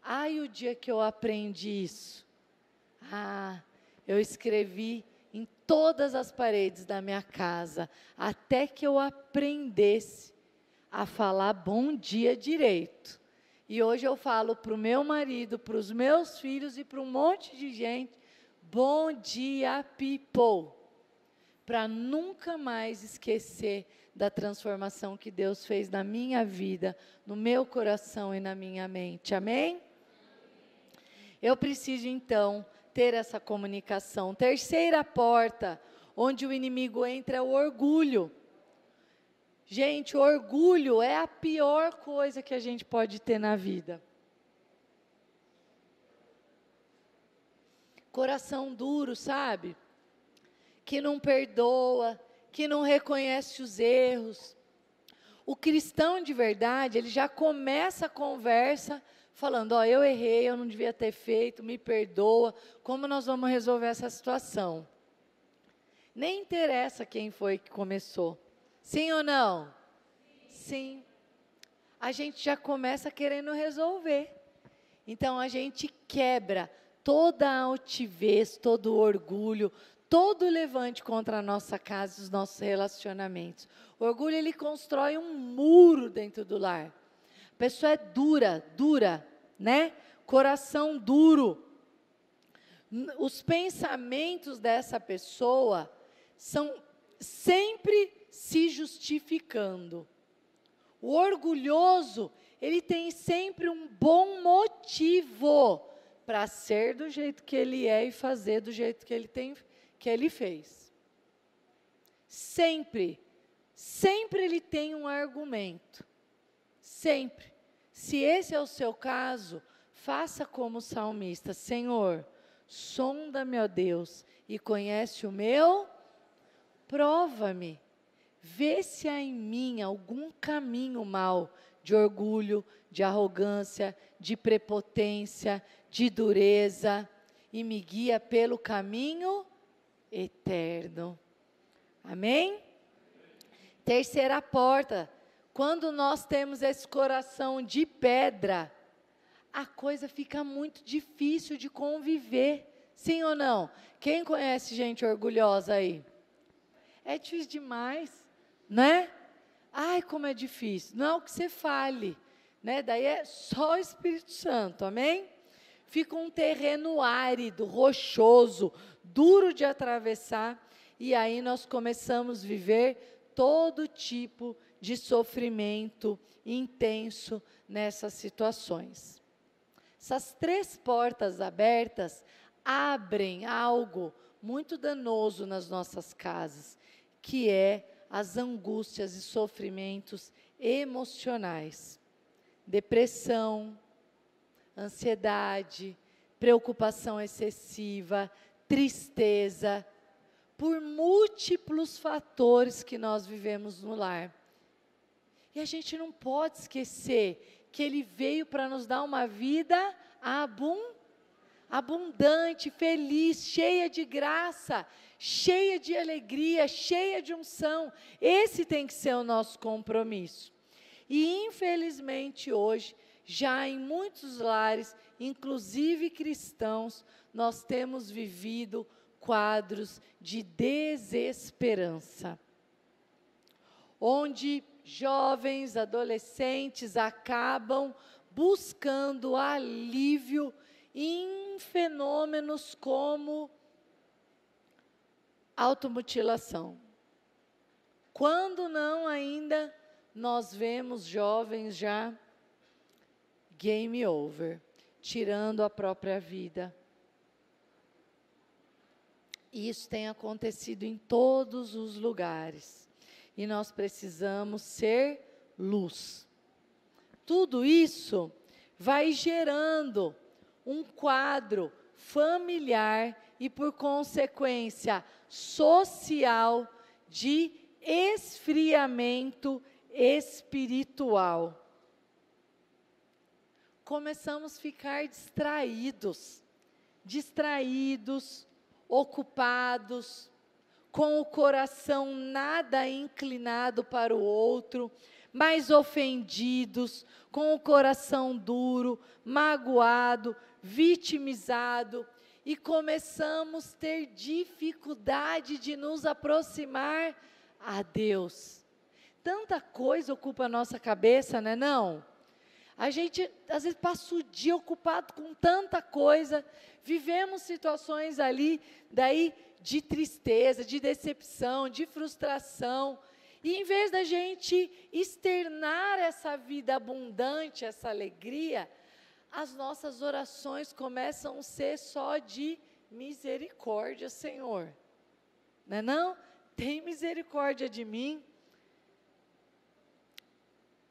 Ai, o dia que eu aprendi isso. Eu escrevi em todas as paredes da minha casa, até que eu aprendesse a falar bom dia direito. E hoje eu falo para o meu marido, para os meus filhos e para um monte de gente, bom dia, people. Para nunca mais esquecer da transformação que Deus fez na minha vida, no meu coração e na minha mente. Amém? Eu preciso, então, ter essa comunicação. Terceira porta, onde o inimigo entra, é o orgulho. Gente, o orgulho é a pior coisa que a gente pode ter na vida. Coração duro, sabe? Que não perdoa, que não reconhece os erros. O cristão de verdade, ele já começa a conversa falando, ó, eu errei, eu não devia ter feito, me perdoa, como nós vamos resolver essa situação? Nem interessa quem foi que começou. Sim ou não? Sim. A gente já começa querendo resolver. Então, a gente quebra toda a altivez, todo o orgulho, todo o levante contra a nossa casa, os nossos relacionamentos. O orgulho, ele constrói um muro dentro do lar. A pessoa é dura, né? Coração duro. Os pensamentos dessa pessoa são sempre se justificando. O orgulhoso, ele tem sempre um bom motivo para ser do jeito que ele é e fazer do jeito que ele fez. Sempre ele tem um argumento. Sempre. Se esse é o seu caso, faça como o salmista, Senhor, sonda-me, ó Deus, e conhece o meu, prova-me, vê se há em mim algum caminho mau, de orgulho, de arrogância, de prepotência, de dureza, e me guia pelo caminho eterno. Amém? Terceira porta, quando nós temos esse coração de pedra, a coisa fica muito difícil de conviver, sim ou não? Quem conhece gente orgulhosa aí? É difícil demais, né? Ai, como é difícil. Não é o que você fale, né? Daí é só o Espírito Santo, amém? Fica um terreno árido, rochoso, duro de atravessar, e aí nós começamos a viver todo tipo de sofrimento intenso nessas situações. Essas 3 portas abertas abrem algo muito danoso nas nossas casas, que é as angústias e sofrimentos emocionais. Depressão, ansiedade, preocupação excessiva, tristeza, por múltiplos fatores que nós vivemos no lar. E a gente não pode esquecer que Ele veio para nos dar uma vida abundante, feliz, cheia de graça, cheia de alegria, cheia de unção. Esse tem que ser o nosso compromisso. E infelizmente hoje, já em muitos lares, inclusive cristãos, nós temos vivido quadros de desesperança, onde jovens, adolescentes acabam buscando alívio em fenômenos como automutilação. Quando não ainda nós vemos jovens já game over, tirando a própria vida. Isso tem acontecido em todos os lugares. E nós precisamos ser luz. Tudo isso vai gerando um quadro familiar e, por consequência, social de esfriamento espiritual. Começamos a ficar distraídos, ocupados, com o coração nada inclinado para o outro, mais ofendidos, com o coração duro, magoado, vitimizado, e começamos a ter dificuldade de nos aproximar a Deus. Tanta coisa ocupa a nossa cabeça, não é não? A gente, às vezes, passa o dia ocupado com tanta coisa, vivemos situações ali, daí, de tristeza, de decepção, de frustração, e em vez da gente externar essa vida abundante, essa alegria, as nossas orações começam a ser só de misericórdia, Senhor. Não é não? Tem misericórdia de mim.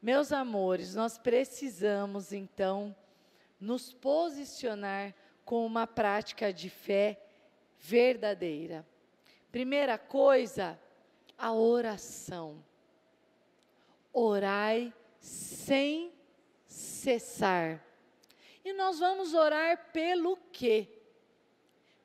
Meus amores, nós precisamos, então, nos posicionar com uma prática de fé verdadeira. Primeira coisa a oração. Orai sem cessar. E nós vamos orar pelo quê?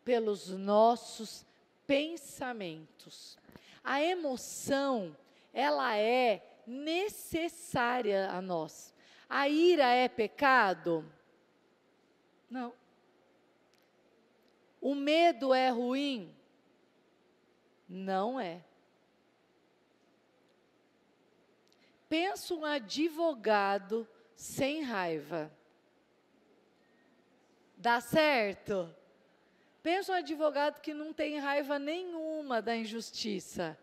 Pelos nossos pensamentos. A emoção, ela é necessária a nós. A ira é pecado? Não. O medo é ruim? Não é. Pensa um advogado sem raiva. Dá certo? Pensa um advogado que não tem raiva nenhuma da injustiça.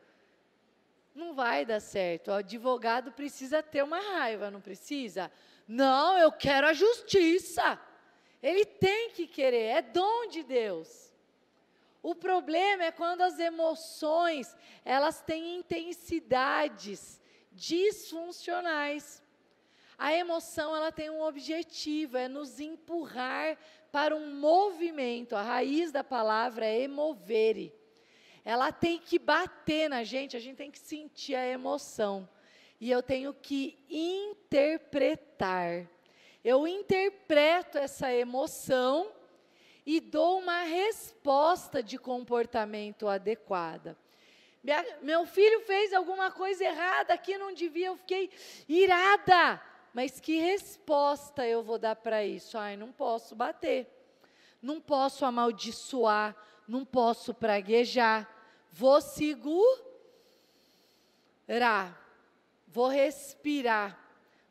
Não vai dar certo. O advogado precisa ter uma raiva, não precisa? Não, eu quero a justiça. Ele tem que querer, é dom de Deus. O problema é quando as emoções, elas têm intensidades disfuncionais. A emoção, ela tem um objetivo, é nos empurrar para um movimento. A raiz da palavra é emovere. Ela tem que bater na gente, a gente tem que sentir a emoção. E eu tenho que interpretar. Eu interpreto essa emoção e dou uma resposta de comportamento adequada. Meu filho fez alguma coisa errada que não devia, eu fiquei irada. Mas que resposta eu vou dar para isso? Ai, não posso bater, não posso amaldiçoar, não posso praguejar. Vou segurar, vou respirar.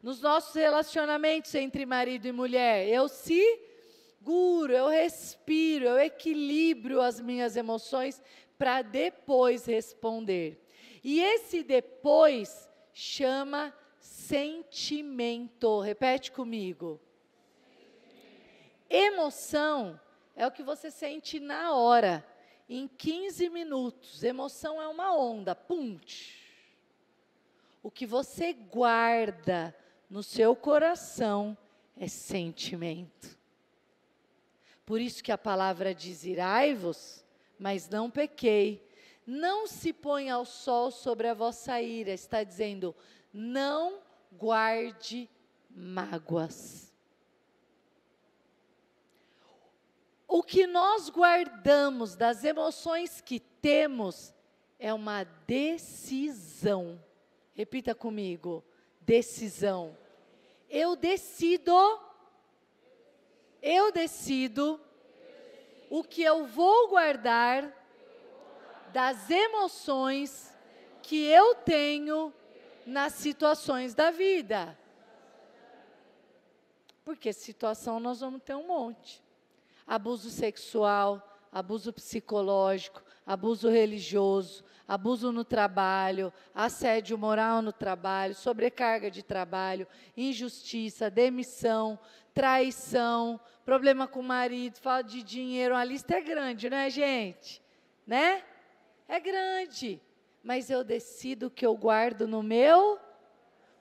Nos nossos relacionamentos entre marido e mulher, eu seguro, eu respiro, eu equilibro as minhas emoções para depois responder. E esse depois chama sentimento. Repete comigo. Emoção é o que você sente na hora, em 15 minutos. Emoção é uma onda, pum. O que você guarda no seu coração é sentimento. Por isso que a palavra diz: irai-vos, mas não pequei. Não se ponha ao sol sobre a vossa ira. Está dizendo, não guarde mágoas. O que nós guardamos das emoções que temos é uma decisão. Repita comigo, decisão. Eu decido o que eu vou guardar das emoções que eu tenho nas situações da vida. Porque situação nós vamos ter um monte. Abuso sexual, abuso psicológico, abuso religioso, abuso no trabalho, assédio moral no trabalho, sobrecarga de trabalho, injustiça, demissão, traição, problema com o marido, falta de dinheiro. A lista é grande, não é, gente? Né? É grande. Mas eu decido que eu guardo no meu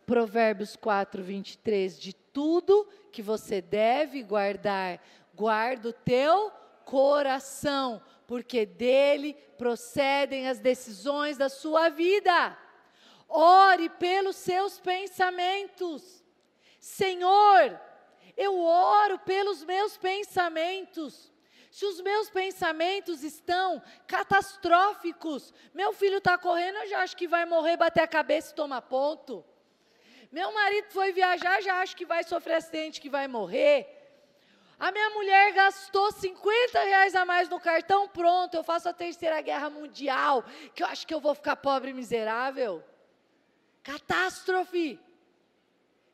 Provérbios 4, 23, de tudo que você deve guardar, guarda o teu coração, porque dele procedem as decisões da sua vida. Ore pelos seus pensamentos. Senhor, eu oro pelos meus pensamentos. Se os meus pensamentos estão catastróficos, meu filho está correndo, eu já acho que vai morrer, bater a cabeça e tomar ponto. Meu marido foi viajar, já acho que vai sofrer acidente, que vai morrer. A minha mulher gastou R$50 a mais no cartão, pronto, eu faço a Terceira Guerra Mundial, que eu acho que eu vou ficar pobre e miserável. Catástrofe.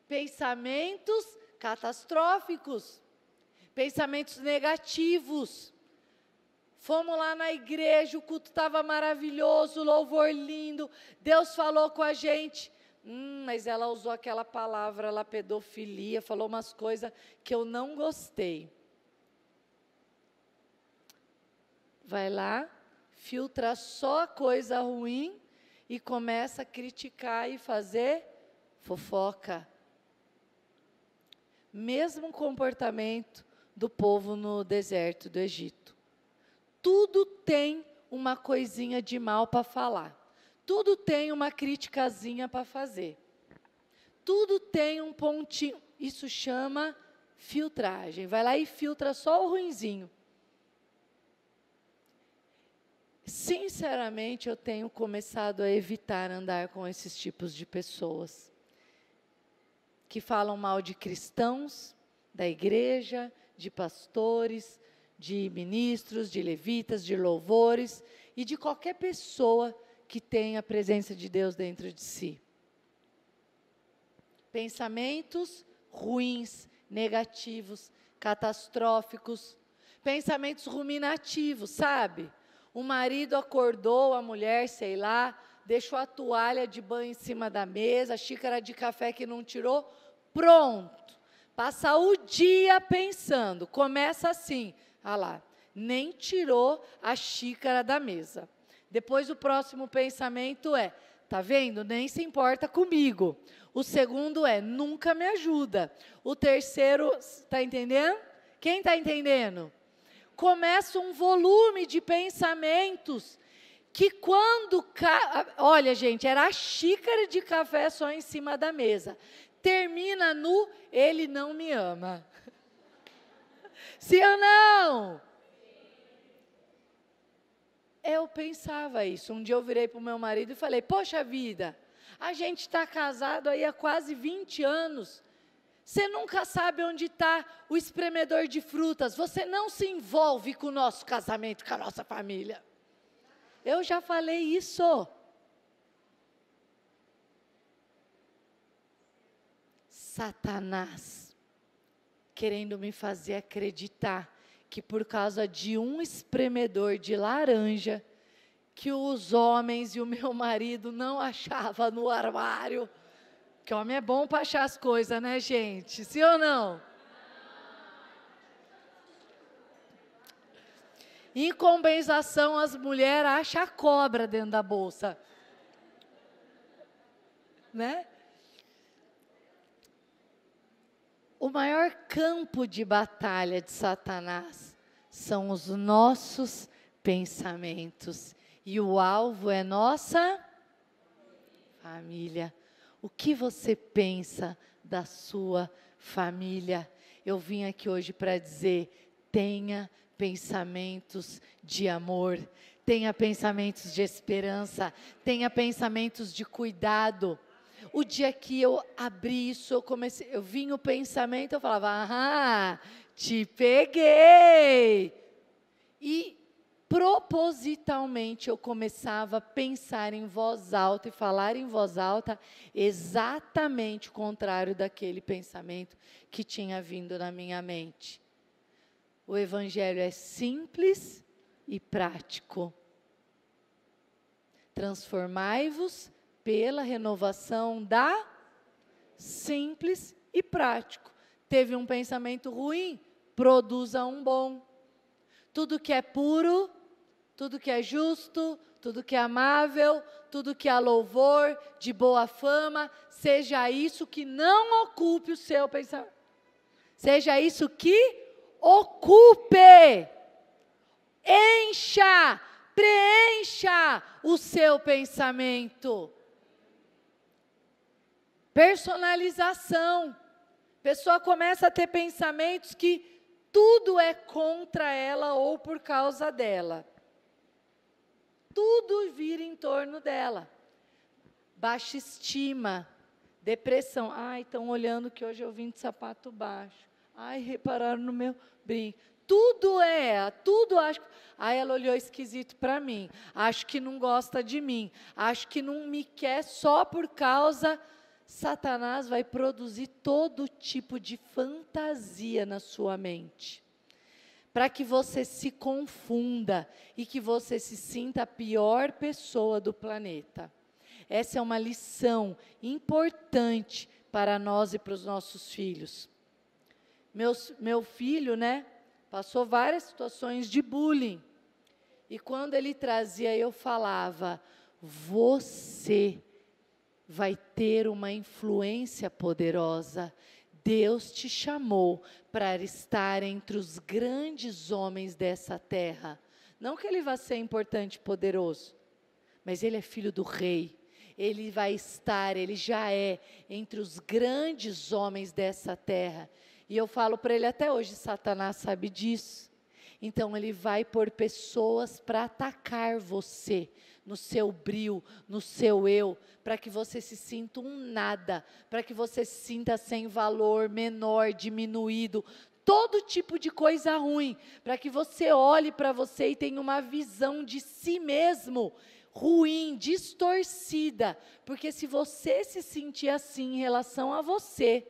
Pensamentos catastróficos. Pensamentos negativos. Fomos lá na igreja, o culto estava maravilhoso, louvor lindo, Deus falou com a gente. Mas ela usou aquela palavra lá, pedofilia, falou umas coisas que eu não gostei. Vai lá, filtra só coisa ruim e começa a criticar e fazer fofoca. Mesmo comportamento do povo no deserto do Egito. Tudo tem uma coisinha de mal para falar. Tudo tem uma criticazinha para fazer. Tudo tem um pontinho. Isso chama filtragem. Vai lá e filtra só o ruinzinho. Sinceramente, eu tenho começado a evitar andar com esses tipos de pessoas que falam mal de cristãos, da igreja, de pastores, de ministros, de levitas, de louvores e de qualquer pessoa que tenha a presença de Deus dentro de si. Pensamentos ruins, negativos, catastróficos, pensamentos ruminativos, sabe? O marido acordou, a mulher, sei lá, deixou a toalha de banho em cima da mesa, a xícara de café que não tirou, pronto. Passa o dia pensando, começa assim, ah lá, nem tirou a xícara da mesa. Depois o próximo pensamento é, tá vendo? Nem se importa comigo. O segundo é, nunca me ajuda. O terceiro, está entendendo? Quem está entendendo? Começa um volume de pensamentos que quando... Olha, gente, era a xícara de café só em cima da mesa. Termina no, ele não me ama. Sim ou não? Eu pensava isso. Um dia eu virei para o meu marido e falei, poxa vida, a gente está casado aí há quase 20 anos. Você nunca sabe onde está o espremedor de frutas. Você não se envolve com o nosso casamento, com a nossa família. Eu já falei isso. Satanás, querendo me fazer acreditar que por causa de um espremedor de laranja, que os homens e o meu marido não achavam no armário. Que homem é bom para achar as coisas, né, gente? Sim ou não? Em compensação, as mulheres acham a cobra dentro da bolsa. Né? O maior campo de batalha de Satanás são os nossos pensamentos. E o alvo é nossa família. O que você pensa da sua família? Eu vim aqui hoje para dizer, tenha pensamentos de amor, tenha pensamentos de esperança, tenha pensamentos de cuidado. O dia que eu abri isso, eu vinha o pensamento, eu falava, ah, te peguei. E propositalmente eu começava a pensar em voz alta e falar em voz alta exatamente o contrário daquele pensamento que tinha vindo na minha mente. O evangelho é simples e prático. Transformai-vos pela renovação da simples e prático. Teve um pensamento ruim, produza um bom. Tudo que é puro, tudo que é justo, tudo que é amável, tudo que há louvor, de boa fama, seja isso que não ocupe o seu pensamento. Seja isso que ocupe, encha, preencha o seu pensamento. Personalização. A pessoa começa a ter pensamentos que tudo é contra ela ou por causa dela. Tudo vira em torno dela. Baixa estima, depressão. Ai, estão olhando que hoje eu vim de sapato baixo. Ai, repararam no meu brinco. Tudo acho. Ai, ela olhou esquisito para mim. Acho que não gosta de mim. Acho que não me quer só por causa... Satanás vai produzir todo tipo de fantasia na sua mente, para que você se confunda e que você se sinta a pior pessoa do planeta. Essa é uma lição importante para nós e para os nossos filhos. Meu filho, né, passou várias situações de bullying, e quando ele trazia, eu falava, você vai ter uma influência poderosa. Deus te chamou para estar entre os grandes homens dessa terra. Não que ele vá ser importante e poderoso, mas ele é filho do rei. Ele vai estar, ele já é entre os grandes homens dessa terra. E eu falo para ele até hoje, Satanás sabe disso. Então ele vai pôr pessoas para atacar você, no seu brio, no seu eu, para que você se sinta um nada, para que você se sinta sem valor, menor, diminuído, todo tipo de coisa ruim, para que você olhe para você e tenha uma visão de si mesmo ruim, distorcida, porque se você se sentir assim em relação a você,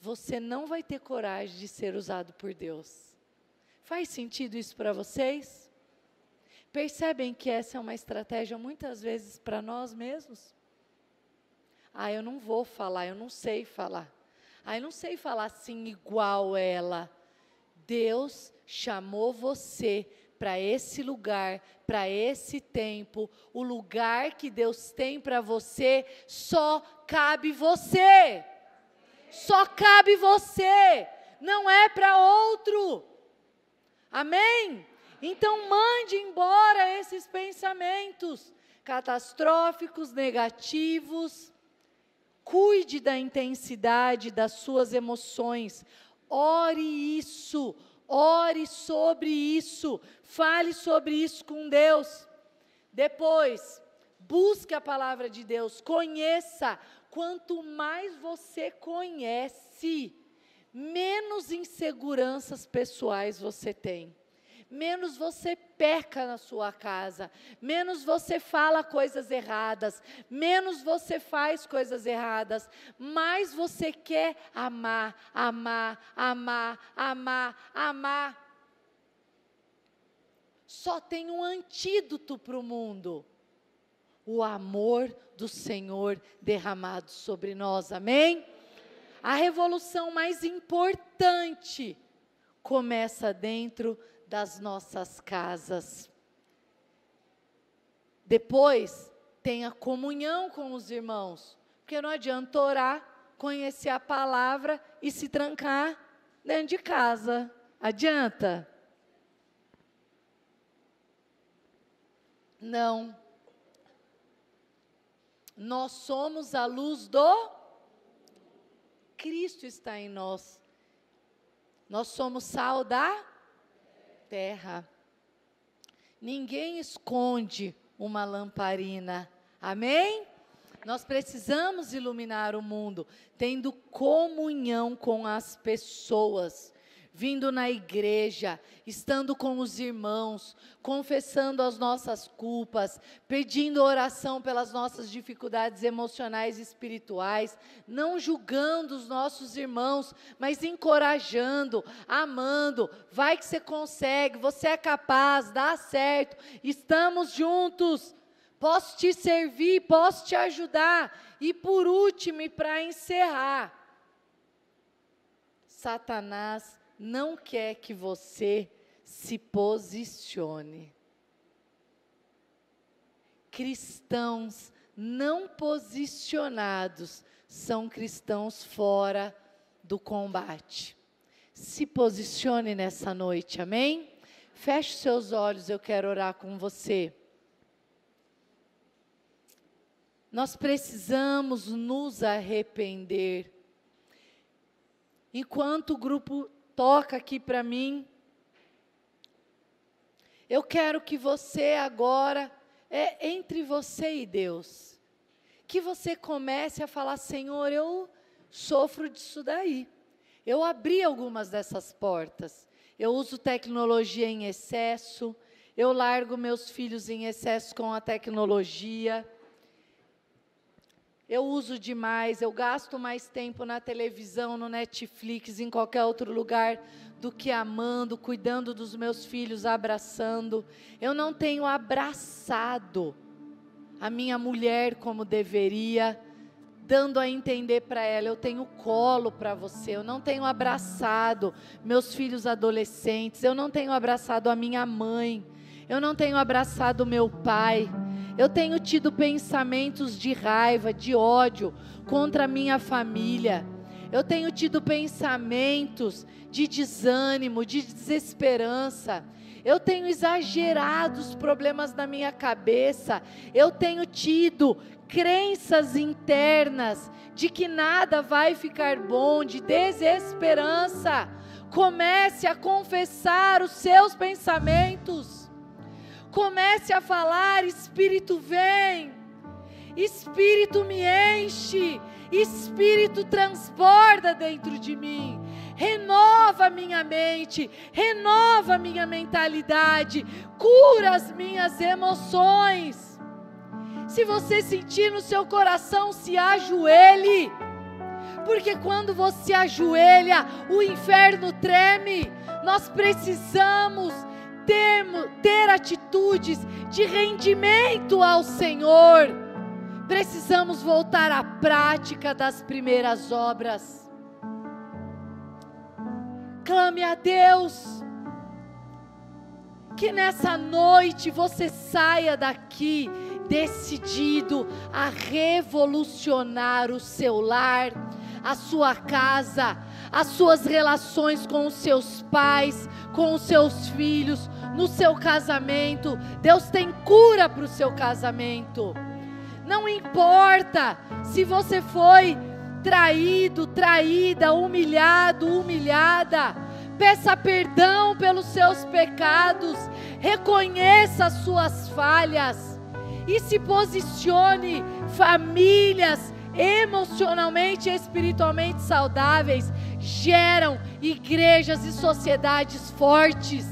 você não vai ter coragem de ser usado por Deus. Faz sentido isso para vocês? Percebem que essa é uma estratégia muitas vezes para nós mesmos? Eu não vou falar, eu não sei falar. Eu não sei falar assim igual ela. Deus chamou você para esse lugar, para esse tempo. O lugar que Deus tem para você, só cabe você. Só cabe você. Não é para outro. Amém? Então mande embora esses pensamentos catastróficos, negativos. Cuide da intensidade das suas emoções. Ore isso. Ore sobre isso, fale sobre isso com Deus. Depois, busque a palavra de Deus, conheça. Quanto mais você conhece, menos inseguranças pessoais você tem. Menos você peca na sua casa, menos você fala coisas erradas, menos você faz coisas erradas, mais você quer amar, amar, amar, amar, amar. Só tem um antídoto para o mundo: o amor do Senhor derramado sobre nós, amém? A revolução mais importante começa dentro das nossas casas. Depois, tenha comunhão com os irmãos, porque não adianta orar, conhecer a palavra e se trancar dentro de casa. Adianta? Não. Nós somos a luz do Cristo está em nós. Nós somos sal da terra. Ninguém esconde uma lamparina. Amém? Nós precisamos iluminar o mundo, tendo comunhão com as pessoas, vindo na igreja, estando com os irmãos, confessando as nossas culpas, pedindo oração pelas nossas dificuldades emocionais e espirituais, não julgando os nossos irmãos, mas encorajando, amando. Vai que você consegue, você é capaz, dá certo, estamos juntos, posso te servir, posso te ajudar. E por último, e para encerrar, Satanás não quer que você se posicione. Cristãos não posicionados são cristãos fora do combate. Se posicione nessa noite, amém? Feche seus olhos, eu quero orar com você. Nós precisamos nos arrepender. Enquanto o grupo toca aqui para mim, eu quero que você agora, entre você e Deus, que você comece a falar: Senhor, eu sofro disso daí. Eu abri algumas dessas portas. Eu uso tecnologia em excesso, eu largo meus filhos em excesso com a tecnologia. Eu uso demais, eu gasto mais tempo na televisão, no Netflix, em qualquer outro lugar, do que amando, cuidando dos meus filhos, abraçando. Eu não tenho abraçado a minha mulher como deveria, dando a entender para ela: eu tenho colo para você. Eu não tenho abraçado meus filhos adolescentes, eu não tenho abraçado a minha mãe, eu não tenho abraçado meu pai. Eu tenho tido pensamentos de raiva, de ódio contra a minha família. Eu tenho tido pensamentos de desânimo, de desesperança. eu tenho exagerado os problemas na minha cabeça, eu tenho tido crenças internas de que nada vai ficar bom, de desesperança. Comece a confessar os seus pensamentos, comece a falar: Espírito vem, Espírito me enche, Espírito transborda dentro de mim, renova minha mente, renova minha mentalidade, cura as minhas emoções. Se você sentir no seu coração, se ajoelhe, porque quando você ajoelha, o inferno treme. Nós precisamos ter atitudes de rendimento ao Senhor. Precisamos voltar à prática das primeiras obras. Clame a Deus, que nessa noite você saia daqui decidido a revolucionar o seu lar, a sua casa, as suas relações com os seus pais, com os seus filhos, no seu casamento. Deus tem cura para o seu casamento. Não importa se você foi traído, traída, humilhado, humilhada. Peça perdão pelos seus pecados, reconheça as suas falhas e se posicione. Famílias emocionalmente e espiritualmente saudáveis geram igrejas e sociedades fortes.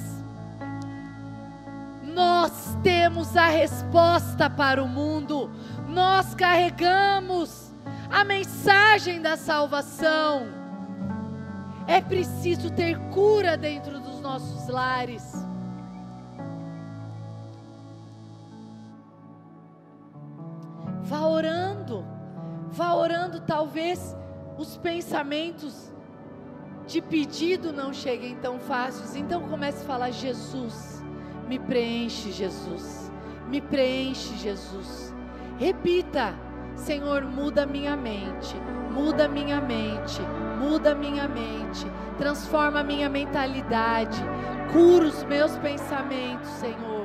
Nós temos a resposta para o mundo, nós carregamos a mensagem da salvação. É preciso ter cura dentro dos nossos lares. Vá orando, talvez os pensamentos de pedido não cheguem tão fáceis. Então comece a falar: Jesus, me preenche, Jesus, me preenche, Jesus. Repita: Senhor, muda minha mente, muda minha mente, muda minha mente, transforma minha mentalidade, cura os meus pensamentos, Senhor.